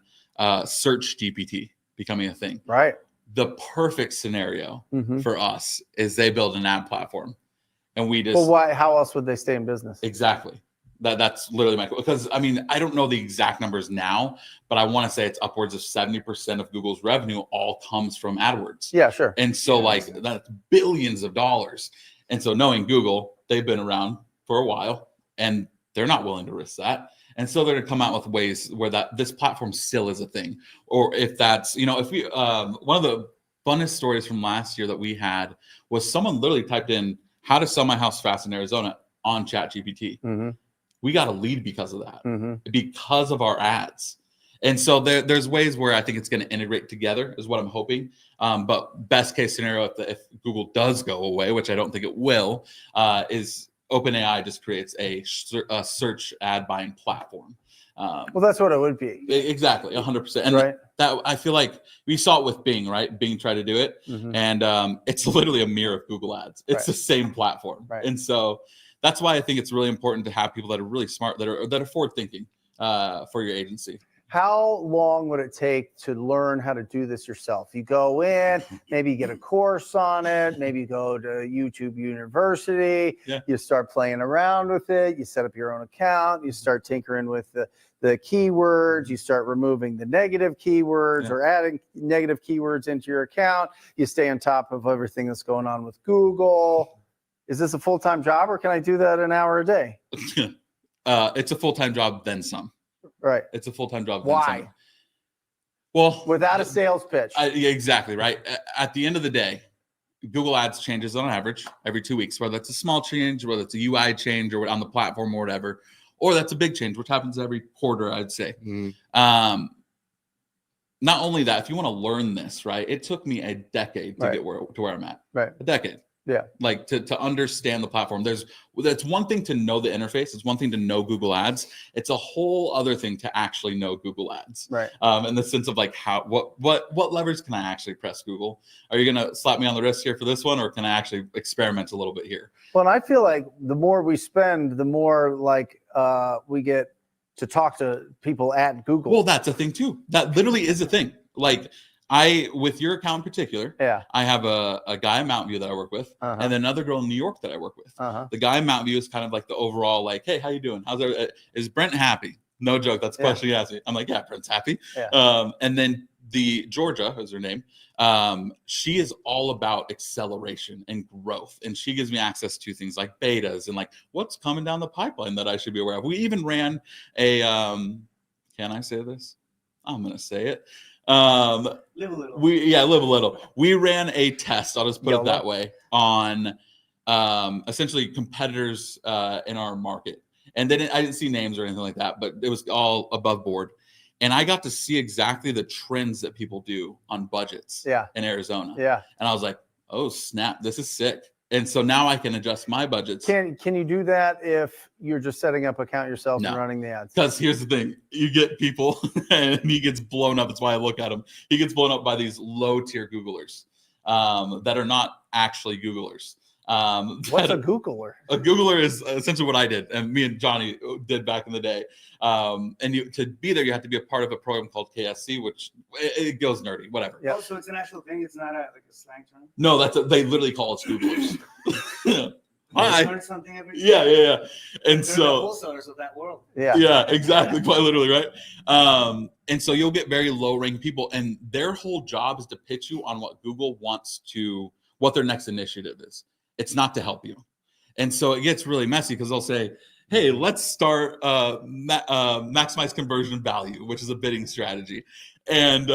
search GPT becoming a thing. Right. The perfect scenario Mhm. for us is they build an ad platform, and we just Well, why? How else would they stay in business? exactly. That's literally my, because I mean, I don't know the exact numbers now, but I want to say it's upwards of 70% of Google's revenue all comes from AdWords. Yeah, sure. And so like that's billions of dollars. And so knowing Google, they've been around for a while and they're not willing to risk that. And so they're going to come out with ways where that this platform still is a thing. Or if that's, if we, one of the funnest stories from last year that we had was someone literally typed in how to sell my house fast in Arizona on ChatGPT. Mhm. We got a lead because of that, Mhm. because of our ads. And so there's ways where I think it's going to integrate together is what I'm hoping. But best case scenario, if Google does go away, which I don't think it will, is OpenAI just creates a search ad buying platform. Well, that's what it would be. Exactly, 100%. And Right. that I feel like we saw it with Bing, right? Bing tried to do it, Mhm. and it's literally a mirror of Google Ads. It's Right. the same platform, Right. and so that's why I think it's really important to have people that are really smart, that are forward thinking for your agency. How long would it take to learn how to do this yourself? You go in, maybe you get a course on it, maybe you go to YouTube University, Yeah. you start playing around with it, you set up your own account, you start tinkering with the keywords, you start removing the negative keywords Yeah. or adding negative keywords into your account, you stay on top of everything that's going on with Google. Is this a full-time job or can I do that an hour a day? It's a full-time job, then some. Right. It's a full-time job. Then Why? some. Well, Without a sales pitch. yeah, exactly, right? At the end of the day, Google Ads changes on average every 2 weeks, whether it's a small change, whether it's a UI change or on the platform or whatever, or that's a big change, which happens every quarter, I'd say. Not only that, if you want to learn this, right, it took me a decade to Right. get to where I'm at. Right. A decade. Yeah. Like to understand the platform. That's one thing to know the interface. It's one thing to know Google Ads. It's a whole other thing to actually know Google Ads. Right. In the sense of like what levers can I actually press, Google? Are you gonna slap me on the wrist here for this one, or can I actually experiment a little bit here? Well, and I feel like the more we spend, the more like we get to talk to people at Google. Well, that's a thing too. That literally is a thing. Like with your account in particular, Yeah. I have a guy in Mountain View that I work with, Uh-huh. and then another girl in New York that I work with. Uh-huh. The guy in Mountain View is kind of like the overall, like, hey, how you doing? Is Brent happy? No joke. That's the Yeah. question he asked me. I'm like, yeah, Brent's happy. Yeah. And then the Georgia is her name. She is all about acceleration and growth, and she gives me access to things like betas and like what's coming down the pipeline that I should be aware of. We even ran a can I say this? I'm gonna say it. Live a little. Live a little. We ran a test, I'll just put YOLO. it that way, on essentially competitors in our market. And then I didn't see names or anything like that, but it was all above board. And I got to see exactly the trends that people do on budgets Yeah. in Arizona. Yeah. And I was like, oh, snap, this is sick. And so now I can adjust my budgets. Can you do that if you're just setting up account yourself and No. running the ads? Because here's the thing, you get people and he gets blown up. That's why I look at him. He gets blown up by these low tier Googlers that are not actually Googlers. What's a Googler? A Googler is essentially what I did, and me and Johnny did back in the day. And to be there, you have to be a part of a program called KSC, which it goes nerdy, whatever. Yeah. Oh, so it's an actual thing. It's not like a slang term. No, they literally call us Googlers. Hi. Learn something every day. Yeah. And They're so the wholesalers of that world. Yeah. yeah, exactly, quite literally, right? And so you'll get very low ranking people, and their whole job is to pitch you on what Google wants to, what their next initiative is. It's not to help you. And so it gets really messy because they'll say, hey, let's start maximize conversion value, which is a bidding strategy. And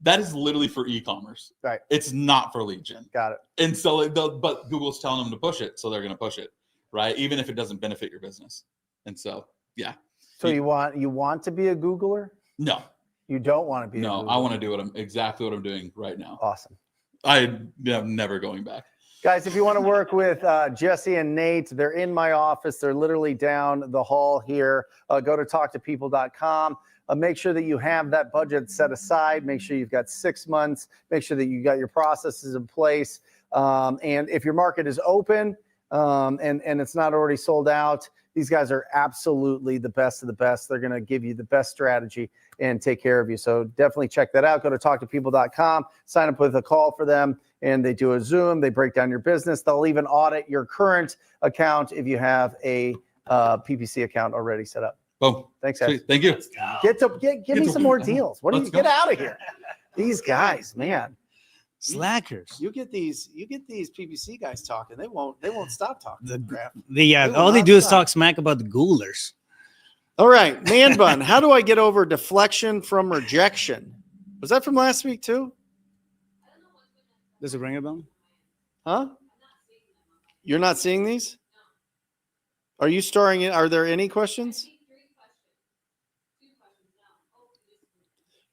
that is literally for e-commerce. Right. It's not for lead gen. Got it. And so, but Google's telling them to push it, so they're going to push it, right? Even if it doesn't benefit your business. And so, yeah. So you want to be a Googler? No, You don't want to be a no, Googler. I want to do exactly what I'm doing right now. Awesome. I'm never going back. Guys, if you want to work with Jesse and Nate, they're in my office. They're literally down the hall here. Go to talktopeople.com. Make sure that you have that budget set aside. Make sure you've got 6 months. Make sure that you got your processes in place. And if your market is open and it's not already sold out, these guys are absolutely the best of the best. They're going to give you the best strategy and take care of you. So definitely check that out. Go to talktopeople.com, sign up with a call for them, and they do a Zoom. They break down your business. They'll even audit your current account if you have a PPC account already set up. Boom. Thanks, guys. Sweet. Thank you. Give me some more deals. What do you get out of here? These guys, man. Slackers. You get these PPC guys talking. They won't stop talking. All they do is talk smack about the Ghoulers. All right, man bun. How do I get over deflection from rejection? Was that from last week too? Does it ring a bell? Huh? You're not seeing these? Are you starring it? Are there any questions?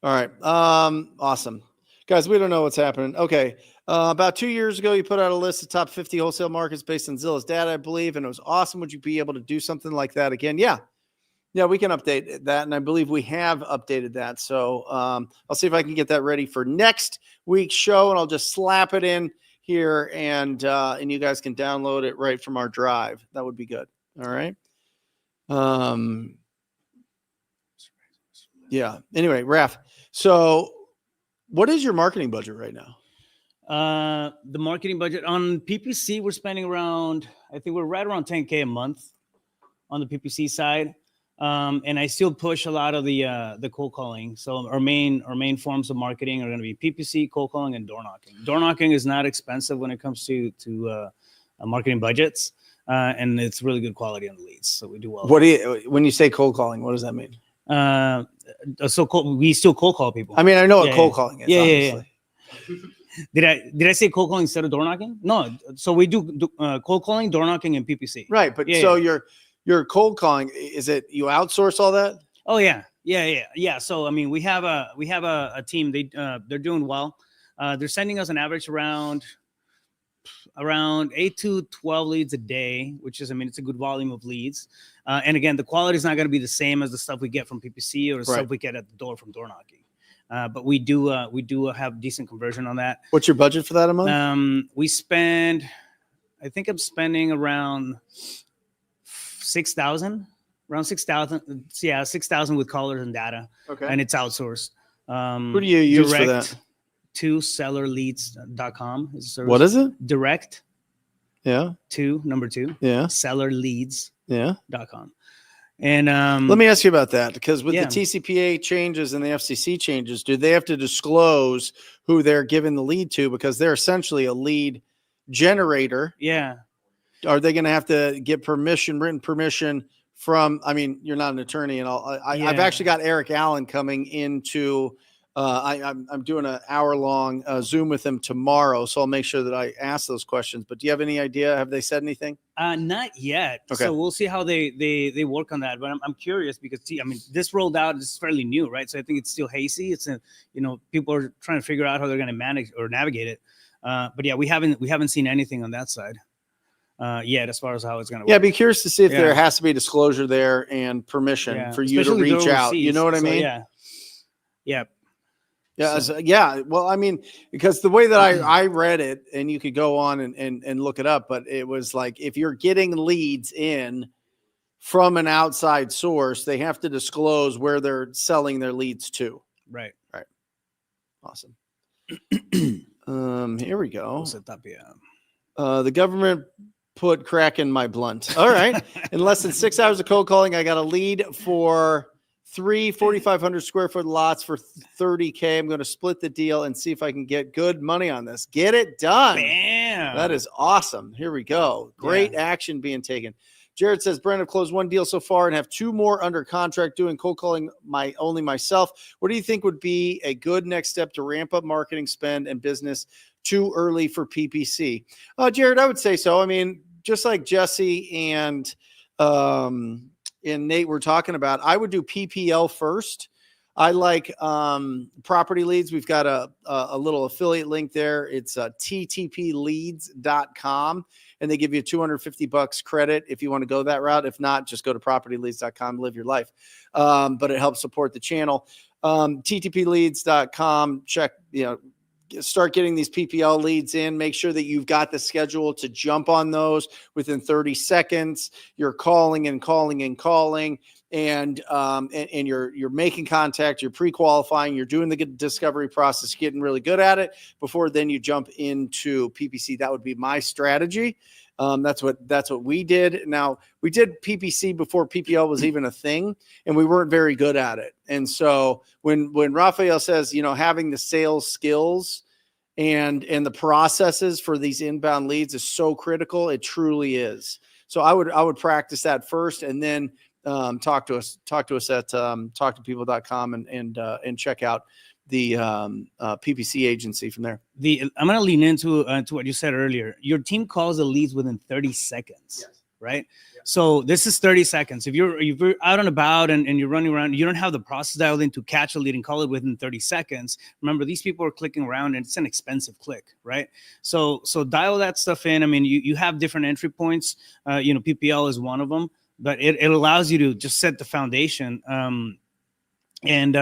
All right. Awesome. Guys, we don't know what's happening. Okay. About 2 years ago, you put out a list of top 50 wholesale markets based on Zillow's data, I believe, and it was awesome. Would you be able to do something like that again? Yeah. Yeah, we can update that, and I believe we have updated that. So I'll see if I can get that ready for next week's show, and I'll just slap it in here, and you guys can download it right from our drive. That would be good. All right. Yeah. Anyway, Raph. So what is your marketing budget right now? The marketing budget on PPC, we're spending around, I think we're right around 10K a month on the PPC side. And I still push a lot of the cold calling. So our main forms of marketing are going to be PPC, cold calling, and door knocking. Door knocking is not expensive when it comes to marketing budgets, and it's really good quality on the leads. So we do well. When you say cold calling, what does that mean? We still cold call people. I mean, I know what cold calling is. Yeah. Did I say cold calling instead of door knocking? No. So we do cold calling, door knocking, and PPC. Right, but your cold calling, is it you outsource all that? Oh yeah. So I mean, we have a team. They're doing well. They're sending us an average around 8 to 12 leads a day, which is, I mean, it's a good volume of leads. And again, the quality is not going to be the same as the stuff we get from PPC or the stuff we get at the door from door knocking. But we do have decent conversion on that. What's your budget for that a month? We spend, I think I'm spending around 6,000, around 6,000. Yeah, 6,000 with callers and data. Okay. And it's outsourced. Who do you use for that? To sellerleads.com. What is it? Direct. Yeah. Number 2. Yeah. Sellerleads. Yeah. .com. And let me ask you about that, because with the TCPA changes and the FCC changes, do they have to disclose who they're giving the lead to, because they're essentially a lead generator? Yeah. Are they going to have to get written permission from? I mean, you're not an attorney, and I've actually got Eric Allen coming into. I'm doing an hour-long Zoom with him tomorrow, so I'll make sure that I ask those questions. But do you have any idea? Have they said anything? Not yet. Okay. So we'll see how they work on that. But I'm curious because I mean, this rolled out is fairly new, right? So I think it's still hazy. It's people are trying to figure out how they're going to manage or navigate it. But yeah, we haven't seen anything on that side yet as far as how it's going to work. Yeah, be curious to see if there has to be disclosure there and permission for you to reach out. You know what I mean? Yeah. Yeah. Well, I mean, because the way that I read it, and you could go on and look it up, but it was like, if you're getting leads in from an outside source, they have to disclose where they're selling their leads to. Right. Awesome. Here we go. The The government put crack in my blunt. All right. In less than 6 hours of cold calling, I got a lead for 3 4,500 square foot lots for $30K. I'm going to split the deal and see if I can get good money on this. Get it done. Bam. That is awesome. Here we go. Great action being taken. Jared says, Brent, I've closed 1 deal so far and have 2 more under contract, doing cold calling only myself. What do you think would be a good next step to ramp up marketing spend and business too early for PPC? Jared, I would say so. I mean, just like Jesse and Nate were talking about, I would do PPL first. I like property leads. We've got a little affiliate link there. It's ttpleads.com, and they give you $250 credit if you want to go that route. If not, just go to propertyleads.com, live your life. But it helps support the channel. ttpleads.com. Check, start getting these PPL leads in. Make sure that you've got the schedule to jump on those within 30 seconds. You're calling and calling and calling, and you're making contact. You're pre-qualifying. You're doing the discovery process, getting really good at it before then you jump into PPC. That would be my strategy. That's what we did. Now, we did PPC before PPL was even a thing, and we weren't very good at it. And so when Raphael says, having the sales skills and the processes for these inbound leads is so critical, it truly is. So I would practice that first, and then talk to us at talktopeople.com and check out the PPC agency from there. I'm going to lean into what you said earlier. Your team calls the leads within 30 seconds, yes. Right? Yeah. So this is 30 seconds. If you're out and about and you're running around, you don't have the process dialed in to catch a lead and call it within 30 seconds. Remember, these people are clicking around, and it's an expensive click, right? So dial that stuff in. I mean, you have different entry points. PPL is one of them, but it allows you to just set the foundation. And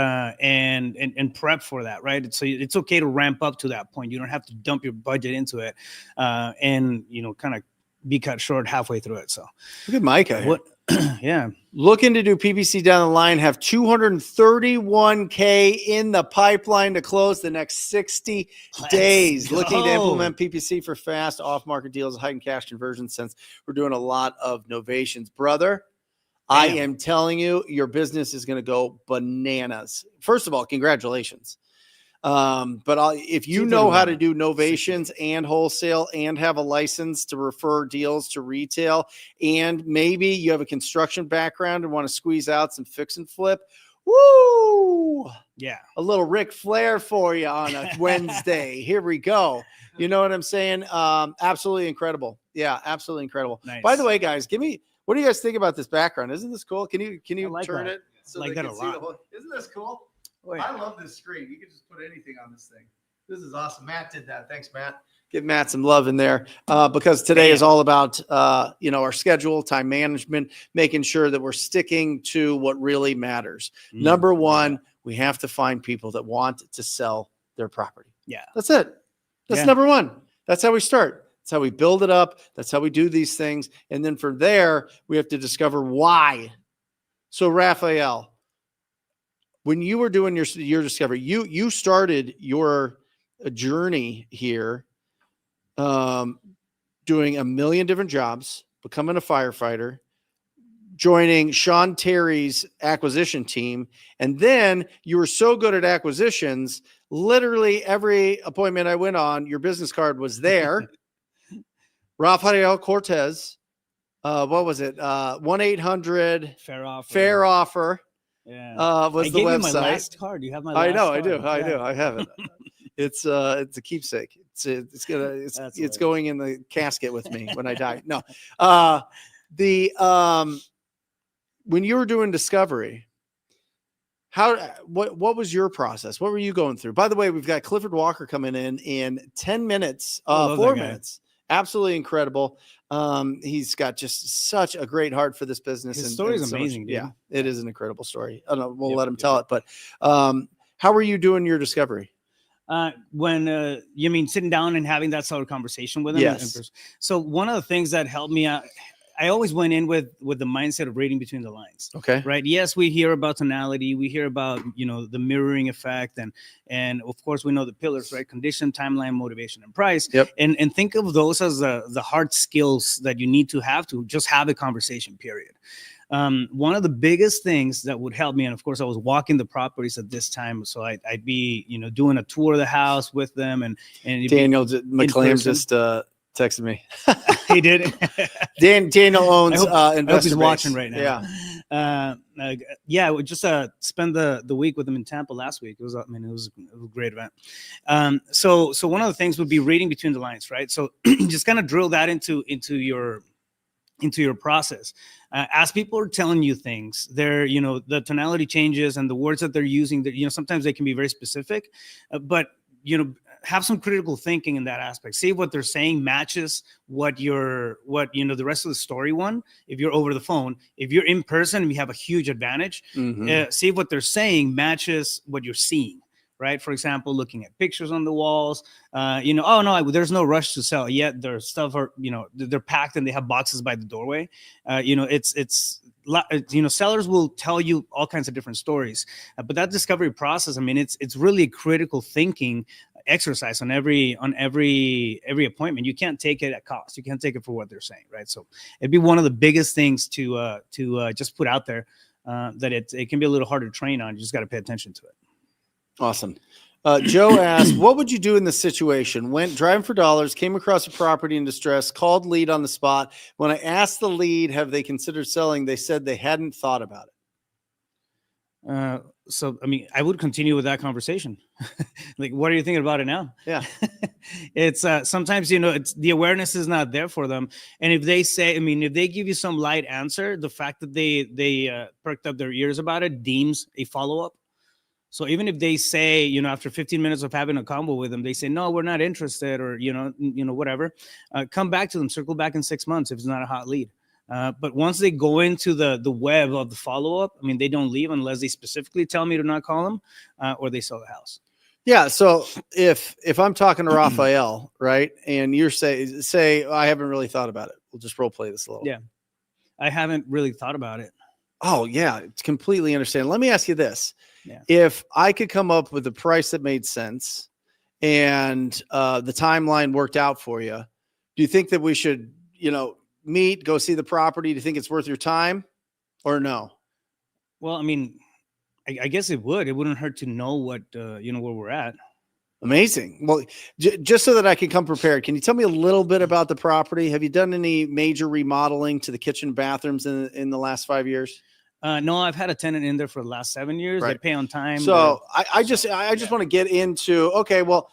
prep for that, right? So it's okay to ramp up to that point. You don't have to dump your budget into it, and kind of be cut short halfway through it. So look at Mike out here. Yeah, looking to do PPC down the line. Have 231K in the pipeline to close the next 60 days. Looking to implement PPC for fast off-market deals, heightened cash conversion. Since we're doing a lot of novations, brother. I am telling you, your business is going to go bananas. First of all, congratulations. If you know how to do novations and wholesale and have a license to refer deals to retail, and maybe you have a construction background and want to squeeze out some fix and flip, woo! Yeah. A little Ric Flair for you on a Wednesday. Here we go. You know what I'm saying? Absolutely incredible. Yeah, absolutely incredible. Nice. By the way, guys, what do you guys think about this background? Isn't this cool? Can you like turn that. it so like they that can a see lot. the whole? Isn't this cool? Oh, yeah. I love this screen. You can just put anything on this thing. This is awesome. Matt did that. Thanks, Matt. Give Matt some love in there because today is all about our schedule, time management, making sure that we're sticking to what really matters. Number one, we have to find people that want to sell their property. Yeah, that's it. That's number one. That's how we start. That's how we build it up. That's how we do these things. And then from there, we have to discover why. So, Raphael, when you were doing your discovery, you started your journey here doing a million different jobs, becoming a firefighter, joining Sean Terry's acquisition team. And then you were so good at acquisitions, literally every appointment I went on, your business card was there. Rafael Cortez, what was it? 1-800 Fair Offer. Yeah. Was I the gave website. You my last card. You have my last card. I do. I have it. It's a keepsake. It's going in the casket with me when I die. No. When you were doing discovery, what was your process? What were you going through? By the way, we've got Clifford Walker coming in 10 minutes, 4 minutes. Absolutely incredible. He's got just such a great heart for this business. His story is amazing. Dude. Yeah, it is an incredible story. I don't know, we'll let him tell it. But how were you doing your discovery? When you mean sitting down and having that sort of conversation with him? Yes. So one of the things that helped me out, I always went in with the mindset of reading between the lines. Okay. Right. Yes, we hear about tonality. We hear about, the mirroring effect. And of course, we know the pillars, right? Condition, timeline, motivation, and price. Yep. And think of those as the hard skills that you need to just have a conversation, period. One of the biggest things that would help me, and of course I was walking the properties at this time, so I'd be, doing a tour of the house with them, and Daniel McClain just texted me. He did. Daniel owns I hope he's Base. watching right now. Yeah. We just spent the week with him in Tampa last week. It was a great event. So one of the things would be reading between the lines, right? So just kind of drill that into into your process. As people are telling you things, they're, the tonality changes and the words that they're using, that, sometimes they can be very specific, but, have some critical thinking in that aspect. See what they're saying matches what the rest of the story one. If you're over the phone, if you're in person, we have a huge advantage. See what they're saying matches what you're seeing. Right. For example, looking at pictures on the walls, oh no, there's no rush to sell yet. Their stuff are, they're packed and they have boxes by the doorway. Sellers will tell you all kinds of different stories, but that discovery process, I mean, it's really a critical thinking exercise on every appointment. You can't take it at cost. You can't take it for what they're saying. Right. So it'd be one of the biggest things to just put out there, that it can be a little harder to train on. You just got to pay attention to it. Awesome. Joe asked, what would you do in this situation? Went driving for dollars, came across a property in distress, called lead on the spot. When I asked the lead, have they considered selling? They said they hadn't thought about it. So, I mean, I would continue with that conversation. Like, what are you thinking about it now? Yeah. It's sometimes, it's the awareness is not there for them. And if they say, I mean, if they give you some light answer, the fact that they perked up their ears about it deems a follow-up. So even if they say, after 15 minutes of having a combo with them, they say, no, we're not interested, or, whatever, come back to them, circle back in 6 months if it's not a hot lead. But once they go into the web of the follow-up, I mean, they don't leave unless they specifically tell me to not call them, or they sell the house. Yeah. So if I'm talking to Raphael, right, and you're say, I haven't really thought about it. We'll just role play this a little. Yeah. I haven't really thought about it. Oh yeah. It's completely understand. Let me ask you this. Yeah. If I could come up with a price that made sense and the timeline worked out for you, do you think that we should, meet, go see the property? Do you think it's worth your time or no? Well, I mean, I guess it would. It wouldn't hurt to know what, where we're at. Amazing. Well, just so that I can come prepared, can you tell me a little bit about the property? Have you done any major remodeling to the kitchen, bathrooms in the last 5 years? No, I've had a tenant in there for the last 7 years. Right. They pay on time. So I just want to get into, okay, well,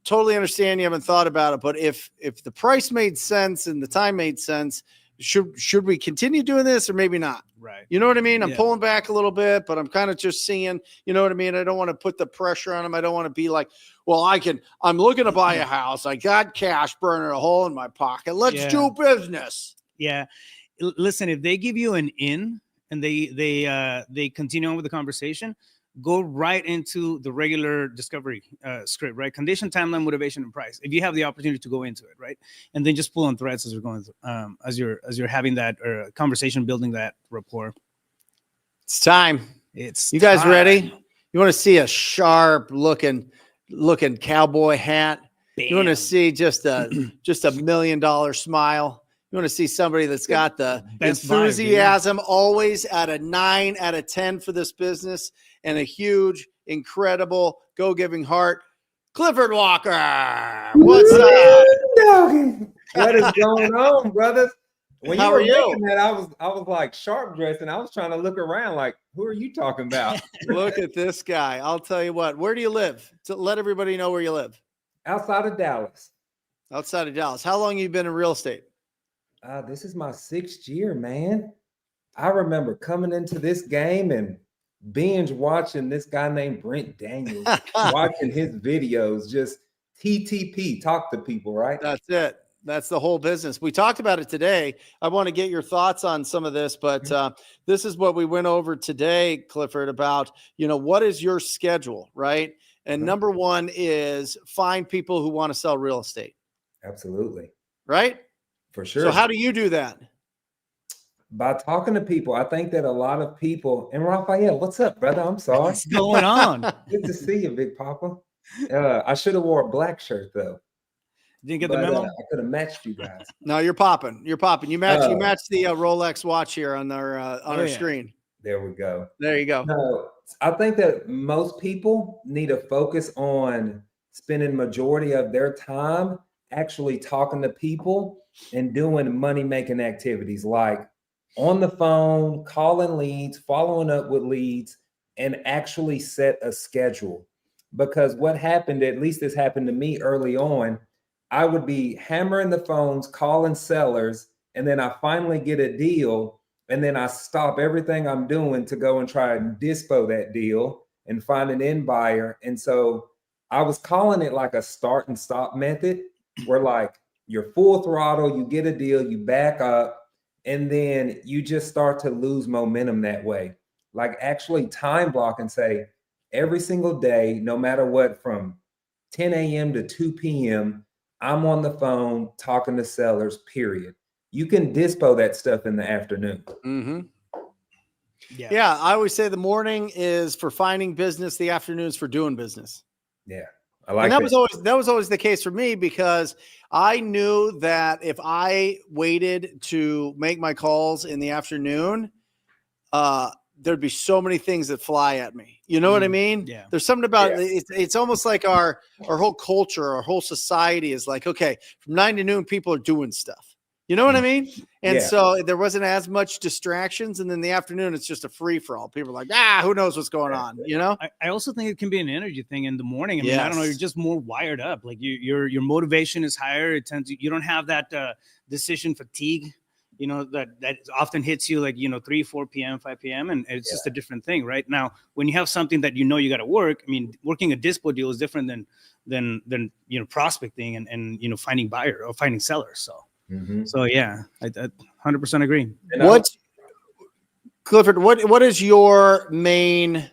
totally understand you haven't thought about it, but if the price made sense and the time made sense, should we continue doing this or maybe not? Right. You know what I mean? I'm Yeah. pulling back a little bit, but I'm kind of just seeing, you know what I mean? I don't want to put the pressure on them. I don't want to be like, well, I'm looking to buy a house. I got cash burning a hole in my pocket. Let's do business. Yeah. Listen, if they give you an in and they continue on with the conversation, go right into the regular discovery script, right? Condition, timeline, motivation, and price. If you have the opportunity to go into it, right? And then just pull on threads as you're going through, as you're having that conversation, building that rapport. It's time. It's You guys time. ready? You want to see a sharp looking cowboy hat? You want to Bam. see just a $1 million smile? You want to see somebody that's got the Best vibe, dude. enthusiasm, always at a 9 out of 10 for this business, and a huge, incredible, go-giving heart. Clifford Walker, what's up? Doggy. What is going on, brothers? When How you were are you? making that, I was like sharp dressed, and I was trying to look around like, who are you talking about? Look at this guy. I'll tell you what. Where do you live? To let everybody know where you live. Outside of Dallas. Outside of Dallas. How long have you been in real estate? This is my 6th year, man. I remember coming into this game and binge watching this guy named Brent Daniels, watching his videos, just TTP, talk to people, right? That's it. That's the whole business. We talked about it today. I want to get your thoughts on some of this, but this is what we went over today, Clifford, about, what is your schedule, right? And number one is find people who want to sell real estate. Absolutely. Right? For sure. So how do you do that? By talking to people. I think that a lot of people, and Raphael, what's up, brother? I'm sorry. What's going on? Good to see you, Big Papa. I should have wore a black shirt though. Didn't get the memo. I could have matched you guys. No, you're popping. You're popping. You match the Rolex watch here on our screen. There we go. There you go. No, I think that most people need to focus on spending majority of their time actually talking to people and doing money-making activities like on the phone, calling leads, following up with leads, and actually set a schedule. Because what happened, at least this happened to me early on, I would be hammering the phones, calling sellers, and then I finally get a deal, and then I stop everything I'm doing to go and try and dispo that deal and find an end buyer. And so I was calling it like a start and stop method, where like you're full throttle, you get a deal, you back up, and then you just start to lose momentum that way. Like actually time block and say every single day, no matter what, from 10 a.m. to 2 p.m., I'm on the phone talking to sellers, period. You can dispo that stuff in the afternoon. Mm-hmm. Yeah, I always say the morning is for finding business, the afternoon is for doing business. Yeah, I like and that. that was always the case for me, because I knew that if I waited to make my calls in the afternoon, there'd be so many things that fly at me. You know what I mean? Yeah. There's something about it's almost like our whole culture, our whole society is like, okay, from 9 to noon, people are doing stuff. You know what I mean? And so there wasn't as much distractions. And then the afternoon, it's just a free for all. People are like, who knows what's going on? You know? I also think it can be an energy thing in the morning. I mean, I don't know, you're just more wired up. Like your motivation is higher. You don't have that decision fatigue, you know, that often hits you like, 3, 4 p.m., 5 p.m. And it's just a different thing, right? Now, when you have something that you got to work, I mean, working a dispo deal is different than prospecting and finding buyer or finding sellers. So. Mm-hmm. So yeah, I 100% agree. Clifford, what is your main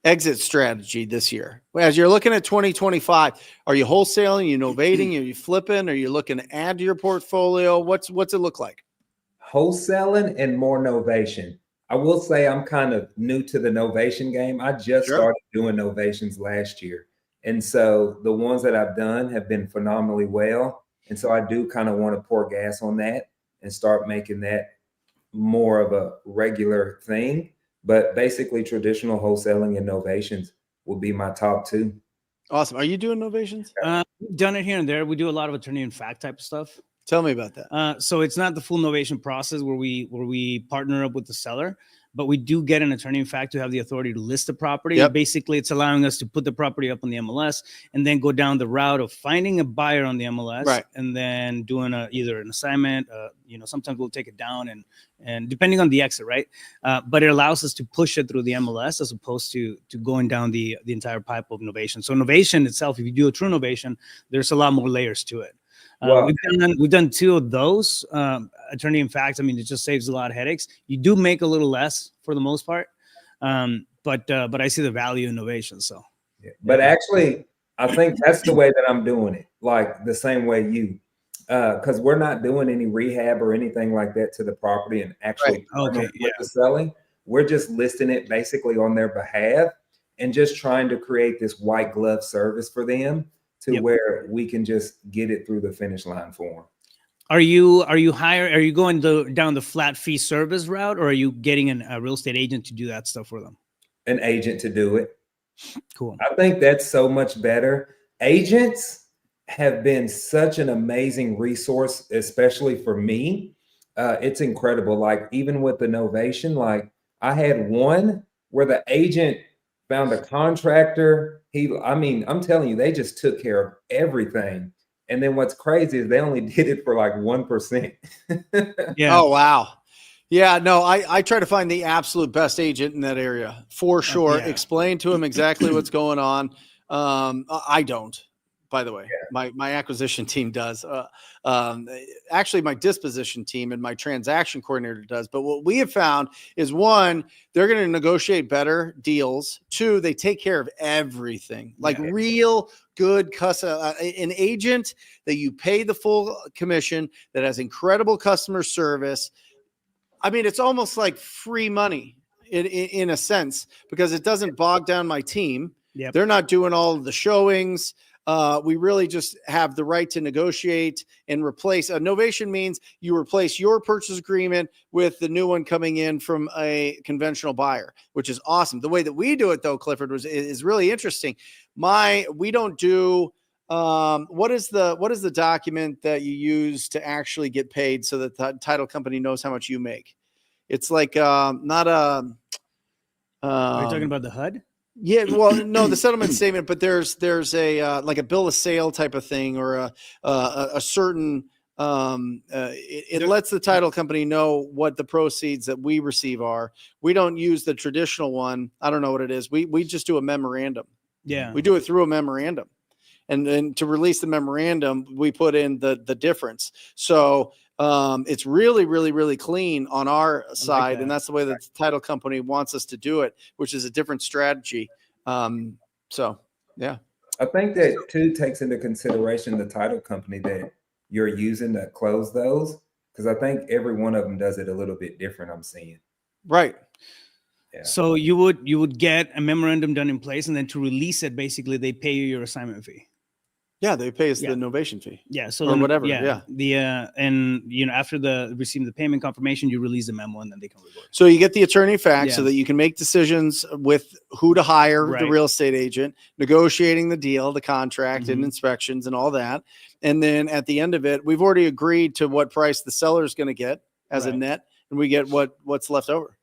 exit strategy this year? As you're looking at 2025, are you wholesaling, you novating, are you flipping, are you looking to add to your portfolio? What's it look like? Wholesaling and more novation. I will say I'm kind of new to the novation game. I just started doing novations last year. And so the ones that I've done have been phenomenally well. And so I do kind of want to pour gas on that and start making that more of a regular thing. But basically, traditional wholesaling and novations will be my top 2. Awesome. Are you doing novations? Done it here and there. We do a lot of attorney in fact type of stuff. Tell me about that. So it's not the full novation process where we partner up with the seller, but we do get an attorney in fact to have the authority to list the property. Yep. Basically, it's allowing us to put the property up on the MLS and then go down the route of finding a buyer on the MLS, right, and then doing either an assignment. Sometimes we'll take it down and depending on the exit, right? But it allows us to push it through the MLS as opposed to going down the entire pipe of novation. So novation itself, if you do a true novation, there's a lot more layers to it. We've done 2 of those. Attorney in fact, I mean, it just saves a lot of headaches. You do make a little less for the most part, but I see the value in innovation. So, but actually, I think that's the way that I'm doing it, like the same way you, because we're not doing any rehab or anything like that to the property and actually with the selling. We're just listing it basically on their behalf and just trying to create this white glove service for them to where we can just get it through the finish line for them. Are you going down the flat fee service route, or are you getting a real estate agent to do that stuff for them? An agent to do it. Cool. I think that's so much better. Agents have been such an amazing resource, especially for me. It's incredible. Like even with the novation, like I had one where the agent found a contractor. I'm telling you, they just took care of everything. And then what's crazy is they only did it for like 1%. Yeah. Oh, wow. Yeah, no, I try to find the absolute best agent in that area for sure. Explain to him exactly what's going on. I don't, by the way. My acquisition team does. Actually, my disposition team and my transaction coordinator does. But what we have found is 1, they're going to negotiate better deals. 2, they take care of everything, like real good an agent that you pay the full commission, that has incredible customer service. I mean, it's almost like free money in a sense, because it doesn't bog down my team. Yep. They're not doing all of the showings. We really just have the right to negotiate and replace. A novation means you replace your purchase agreement with the new one coming in from a conventional buyer, which is awesome. The way that we do it, though, Clifford, is really interesting. We don't do. What is the document that you use to actually get paid so that the title company knows how much you make? It's like not a. Are you talking about the HUD? Yeah, well, no, the settlement statement, but there's a like a bill of sale type of thing, or a certain it lets the title company know what the proceeds that we receive are. We don't use the traditional one. I don't know what it is. We just do a memorandum. Yeah. We do it through a memorandum. And then to release the memorandum, we put in the difference. So it's really, really, really clean on our side. that. And that's the way that the title company wants us to do it, which is a different strategy. So, yeah. I think that too takes into consideration the title company that you're using to close those, because I think every one of them does it a little bit different. I'm seeing. Right. Yeah. So you would get a memorandum done in place, and then to release it, basically they pay you your assignment fee. Yeah, they pay us Yeah. the novation fee. Yeah. So Or then, whatever, Yeah. yeah. And after receiving the payment confirmation, you release the memo, and then they can record. So you get the attorney fax so Yeah. that you can make decisions with who to hire, the Right. real estate agent, negotiating the deal, the contract and Mhm. inspections and all that. And then at the end of it, we've already agreed to what price the seller is going to get as a Right. net, and we get what's left over.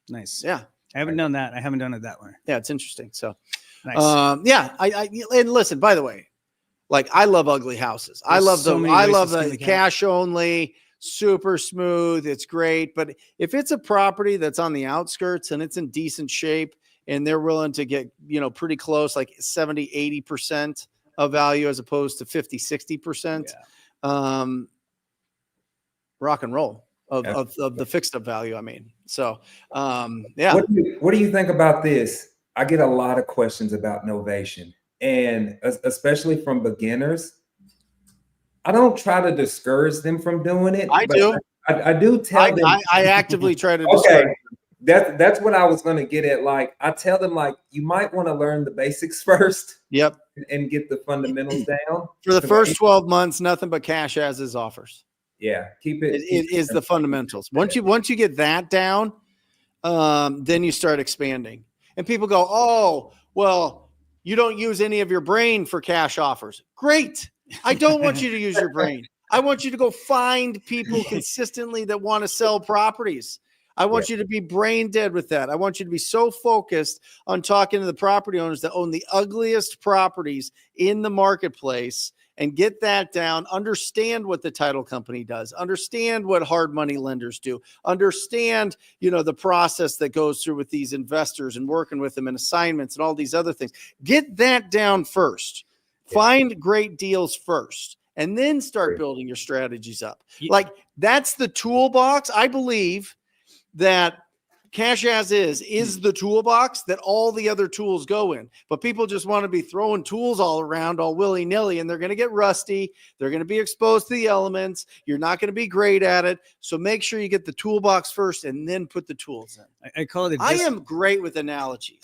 Nice. Yeah. I haven't done that. I haven't done it that way. Yeah. It's interesting. So, Nice. yeah, and listen, by the way, like I love ugly houses. I There's love so many I ways to love skin the the cat. cash only, super smooth. It's great. But if it's a property that's on the outskirts and it's in decent shape and they're willing to get, pretty close, like 70, 80% of value as opposed to 50, 60%, rock and roll of the fixed up value. I mean, so, yeah. What do you think about this? I get a lot of questions about novation, and especially from beginners. I don't try to discourage them from doing it. I but do. I do tell them. I actively try to Okay, discourage. that's what I was going to get at. Like, I tell them, like, you might want to learn the basics first Yep. and get the fundamentals down. For the first 12 months, nothing but cash as is offers. Yeah, keep it. It is the fundamentals. Once you get that down, then you start expanding. And people go, "Oh, well, you don't use any of your brain for cash offers." Great. I don't want you to use your brain. I want you to go find people consistently that want to sell properties. I want you to be brain dead with that. I want you to be so focused on talking to the property owners that own the ugliest properties in the marketplace and get that down. Understand what the title company does. Understand what hard money lenders do. Understand, the process that goes through with these investors and working with them and assignments and all these other things. Get that down first. Find great deals first, and then start building your strategies up. Like, that's the toolbox. I believe that cash as is the toolbox that all the other tools go in. But people just want to be throwing tools all around, all willy-nilly, and they're going to get rusty. They're going to be exposed to the elements. You're not going to be great at it. So make sure you get the toolbox first and then put the tools in. I call it. I am great with analogies.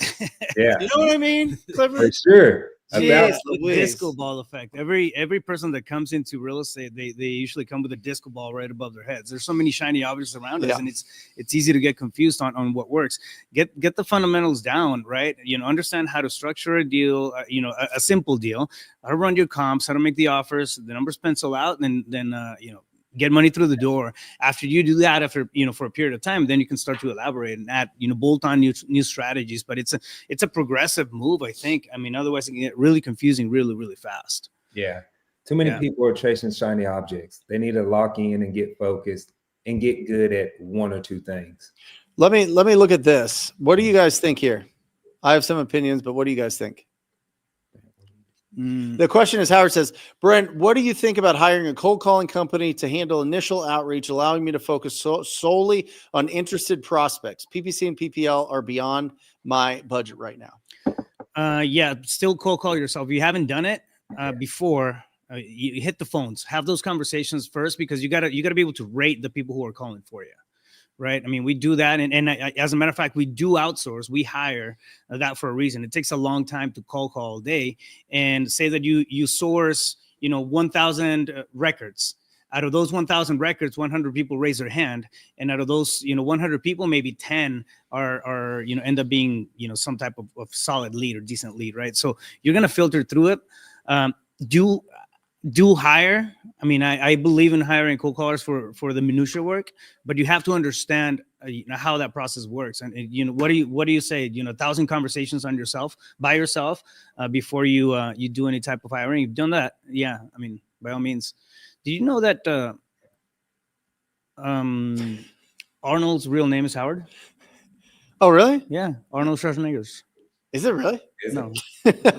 Yeah, You know what I mean, Clifford? for sure. Jeez The Louise. disco ball effect. Every person that comes into real estate, they usually come with a disco ball right above their heads. There's so many shiny objects around us, and it's easy to get confused on what works. Get the fundamentals down, right? Understand how to structure a deal. A simple deal. How to run your comps. How to make the offers. The numbers pencil out, and then get money through the door. After you do that, for a period of time, then you can start to elaborate and add, bolt on new strategies. But it's a progressive move, I think. I mean, otherwise it can get really confusing really, really fast. Yeah. Too many people are chasing shiny objects. They need to lock in and get focused and get good at one or two things. Let me look at this. What do you guys think here? I have some opinions, but what do you guys think? The question is, Howard says, Brent, what do you think about hiring a cold calling company to handle initial outreach, allowing me to focus solely on interested prospects? PPC and PPL are beyond my budget right now. Still cold call yourself. If you haven't done it before, you hit the phones, have those conversations first, because you gotta be able to rate the people who are calling for you. Right. I mean, we do that. And as a matter of fact, we do outsource. We hire that for a reason. It takes a long time to call all day, and say that you source, 1,000 records. Out of those 1,000 records, 100 people raise their hand. And out of those, 100 people, maybe 10 are end up being, some type of solid lead or decent lead. Right. So you're going to filter through it. Do hire. I mean, I believe in hiring cold callers for the minutia work, but you have to understand how that process works. And what do you say? 1,000 conversations by yourself before you do any type of hiring. You've done that, yeah. I mean, by all means, Do you know that Arnold's real name is Howard? Oh, really? Yeah, Arnold Schwarzenegger's. Is it really? Is No, it?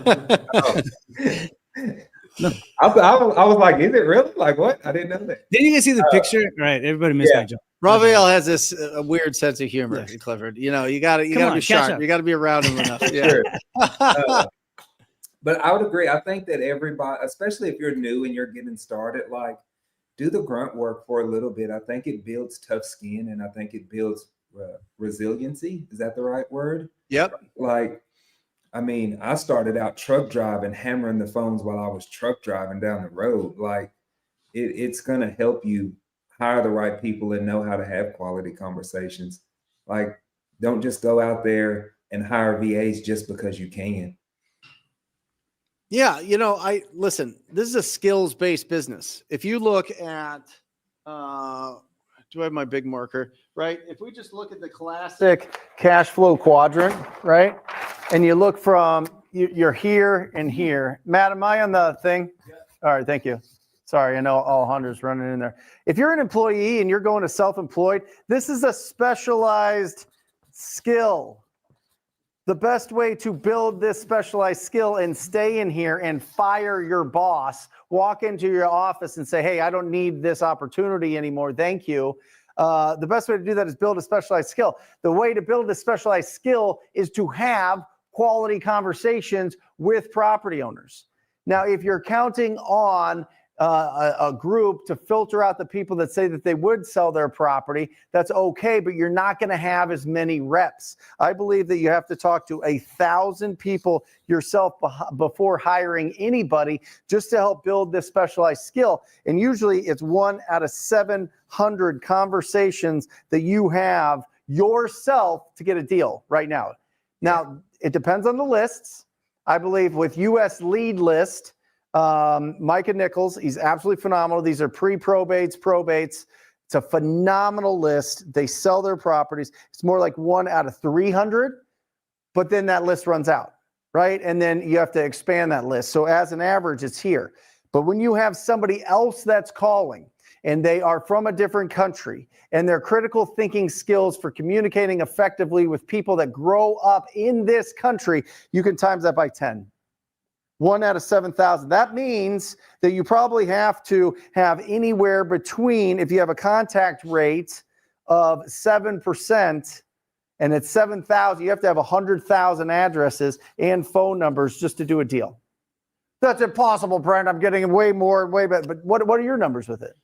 I was like, is it really? Like what? I didn't know that. didn't you guys see the picture? Right, everybody missed yeah. my joke. Raphael has this weird sense of humor, Yeah. Clifford. You know, you got to Come on, be catch sharp. up. You got to be around him enough. Yeah. Sure. But I would agree. I think that everybody, especially if you're new and you're getting started, like do the grunt work for a little bit. I think it builds tough skin, and I think it builds resiliency. Is that the right word? Yep. Like, I mean, I started out truck driving, hammering the phones while I was truck driving down the road. Like, it's going to help you hire the right people and know how to have quality conversations. Like, don't just go out there and hire VAs just because you can. Yeah, you know, listen, this is a skills-based business. If you look at do I have my big marker, right? If we just look at the classic cash flow quadrant, right? And you look from you're here and here. Matt, am I on the thing? Yeah. All right, thank you. Sorry, I know all hunters running in there. If you're an employee and you're going to self-employed, this is a specialized skill. The best way to build this specialized skill and stay in here and fire your boss, walk into your office and say, hey, I don't need this opportunity anymore. Thank you. The best way to do that is build a specialized skill. The way to build a specialized skill is to have quality conversations with property owners. Now, if you're counting on a group to filter out the people that say that they would sell their property, that's okay, but you're not going to have as many reps. I believe that you have to talk to 1,000 people yourself before hiring anybody just to help build this specialized skill. And usually it's 1 out of 700 conversations that you have yourself to get a deal right now. Now, it depends on the lists. I believe with US Lead List, Micah Nichols, he's absolutely phenomenal. These are pre-probates, probates. It's a phenomenal list. They sell their properties. It's more like 1 out of 300, but then that list runs out, right? And then you have to expand that list. So as an average, it's here. But when you have somebody else that's calling and they are from a different country and their critical thinking skills for communicating effectively with people that grow up in this country, you can times that by 10. 1 out of 7,000. That means that you probably have to have anywhere between, if you have a contact rate of 7% and it's 7,000, you have to have 100,000 addresses and phone numbers just to do a deal. That's impossible, Brent. I'm getting way better. But what are your numbers with it?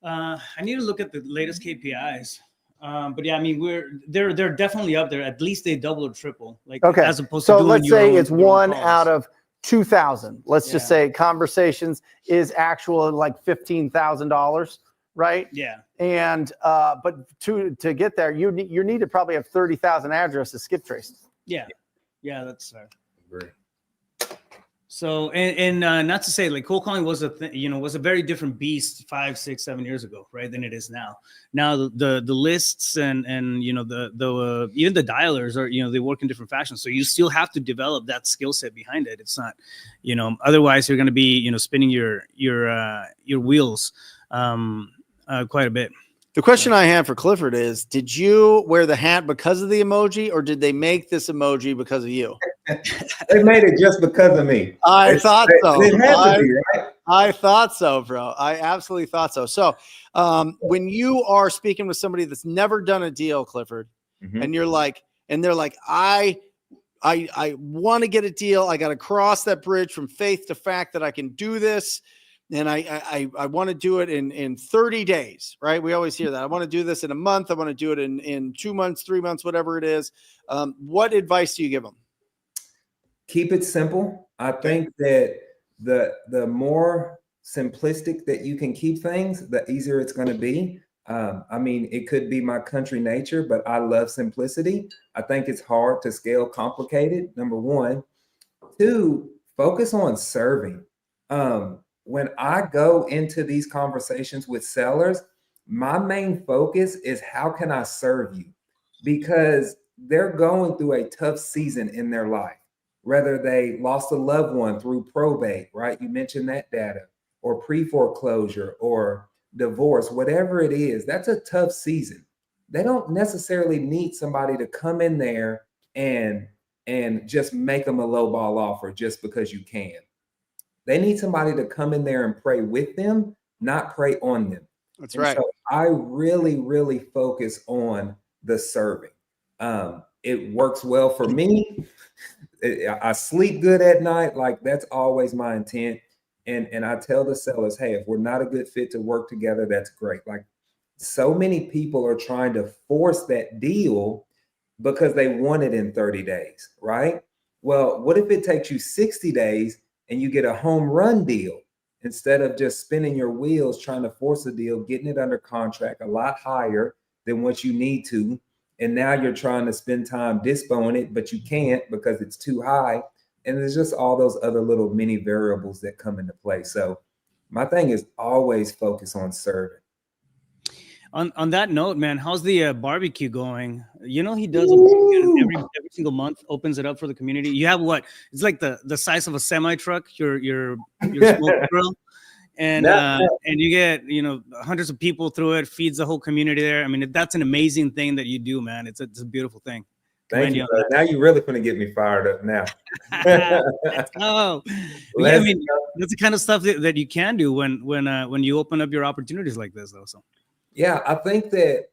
I need to look at the latest KPIs. But yeah, I mean, they're definitely up there. At least they double or triple. Like, okay. As opposed so to doing let's say it's your own 1 calls. out of 2,000. Let's just Yeah. say conversations is actual like $15,000, right? Yeah. And but to get there, you need to probably have 30,000 addresses skip traced. Yeah. That's Agree. so. And not to say like cold calling was was a very different beast 5, 6, 7 years ago, right? Than it is now. Now the lists and the even the dialers are they work in different fashions. So you still have to develop that skill set behind it. It's not otherwise you're going to be spinning your wheels quite a bit. The question I have for Clifford is, did you wear the hat because of the emoji, or did they make this emoji because of you? They made it just because of me. I thought so. It had to be, right? I thought so, bro. I absolutely thought so. So when you are speaking with somebody that's never done a deal, Clifford, Mhm. and they're like, I want to get a deal. I got to cross that bridge from faith to fact that I can do this. And I want to do it in 30 days, right? We always hear that. I want to do this in a month. I want to do it in 2 months, 3 months, whatever it is. What advice do you give them? Keep it simple. I think that the more simplistic that you can keep things, the easier it's going to be. I mean, it could be my country nature, but I love simplicity. I think it's hard to scale complicated, number one. 2, focus on serving. When I go into these conversations with sellers, my main focus is how can I serve you? Because they're going through a tough season in their life, whether they lost a loved one through probate, right? You mentioned that data, or pre-foreclosure or divorce, whatever it is, that's a tough season. They don't necessarily need somebody to come in there and just make them a low ball offer just because you can. They need somebody to come in there and pray with them, not pray on them. That's And right. so I really, really focus on the serving. It works well for me. I sleep good at night. Like, that's always my intent. And I tell the sellers, hey, if we're not a good fit to work together, that's great. Like, so many people are trying to force that deal because they want it in 30 days, right? Well, what if it takes you 60 days and you get a home run deal instead of just spinning your wheels trying to force a deal, getting it under contract a lot higher than what you need to? And now you're trying to spend time dispoing it, but you can't because it's too high. And there's just all those other little mini variables that come into play. So my thing is always focus on serving. On that note, man, how's the barbecue going? You know, he does it every single month, opens it up for the community. You have what? It's like the size of a semi truck, your smoke grill, and you get, you know, hundreds of people through it. Feeds the whole community there. I mean, that's an amazing thing that you do, man. It's a beautiful thing. Thank you. Now you're really going to get me fired up now. Let's go. Yeah, I mean, that's the kind of stuff that you can do when you open up your opportunities like this, though. So. Yeah, I think that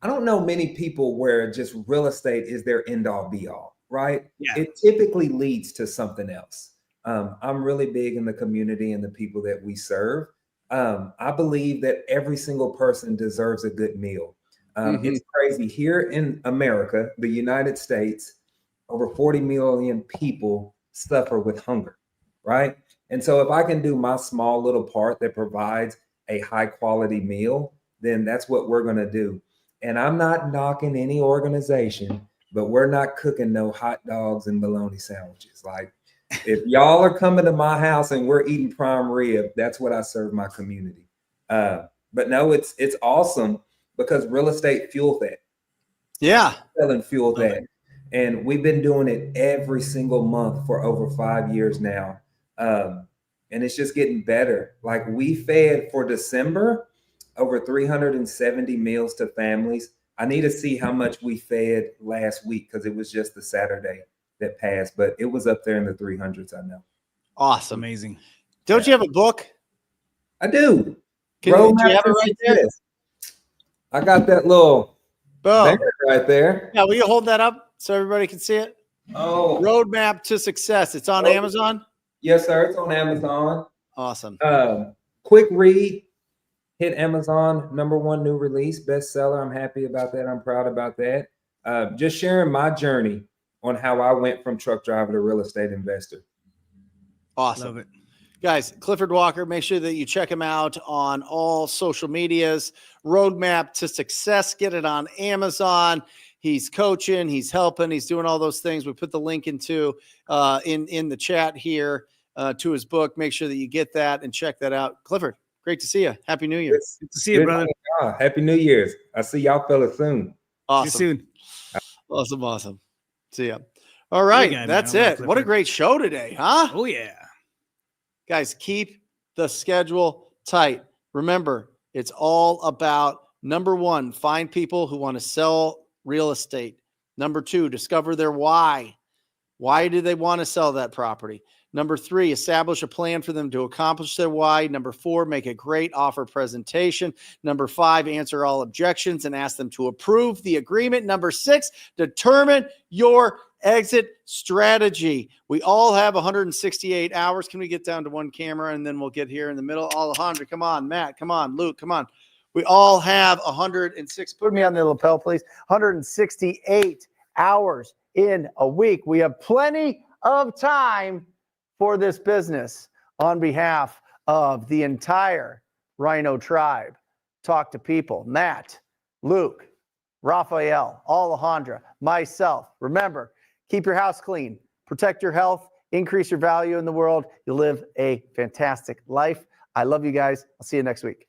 I don't know many people where just real estate is their end all be all, right? Yeah. It typically leads to something else. I'm really big in the community and the people that we serve. I believe that every single person deserves a good meal. It's crazy. Here in America, the United States, over 40 million people suffer with hunger, right? And so if I can do my small little part that provides a high quality meal, then that's what we're going to do. And I'm not knocking any organization, but we're not cooking no hot dogs and bologna sandwiches. Like, if y'all are coming to my house and we're eating prime rib, that's what I serve my community. But no, it's awesome because real estate fuels that. Yeah. Selling fuel that. And we've been doing it every single month for over 5 years now. And it's just getting better. Like, we fed for December over 370 meals to families. I need to see how much we fed last week because it was just the Saturday that passed, but it was up there in the 300s, I know. Awesome. Amazing. Don't you have a book? I do. Do you have it right there? I got that little Boom. banner right there. Yeah, will you hold that up so everybody can see it? Oh, Roadmap to Success. It's on Amazon? yes, sir. It's on Amazon. Awesome. Quick read. Hit Amazon, #1 new release, bestseller. I'm happy about that. I'm proud about that. Just sharing my journey on how I went from truck driver to real estate investor. Awesome. Love it. Guys, Clifford Walker, make sure that you check him out on all social medias. Roadmap to Success. Get it on Amazon. He's coaching, he's helping, he's doing all those things. We put the link into in the chat here to his book. Make sure that you get that and check that out. Clifford, great to see you. Happy New Year. Good to see you, brother. Happy New Year's. I'll see y'all fellas soon. Awesome. See you soon. Awesome. See ya. All right, guy, man. that's I love it. What a Clifford. great show today, huh? Oh yeah. Guys, keep the schedule tight. Remember, it's all about #1, find people who want to sell real estate. #2, discover their why. Why do they want to sell that property? #3, establish a plan for them to accomplish their why. #4, make a great offer presentation. #5, answer all objections and ask them to approve the agreement. #6, determine your exit strategy. We all have 168 hours. Can we get down to one camera and then we'll get here in the middle? Alejandro, come on. Matt, come on. Luke, come on. We all have 106. Put me on the lapel, please. 168 hours in a week. We have plenty of time for this business. On behalf of the entire Rhino tribe, talk to people. Matt, Luke, Raphael, Alejandra, myself. Remember, keep your house clean, protect your health, increase your value in the world. You'll live a fantastic life. I love you guys. I'll see you next week.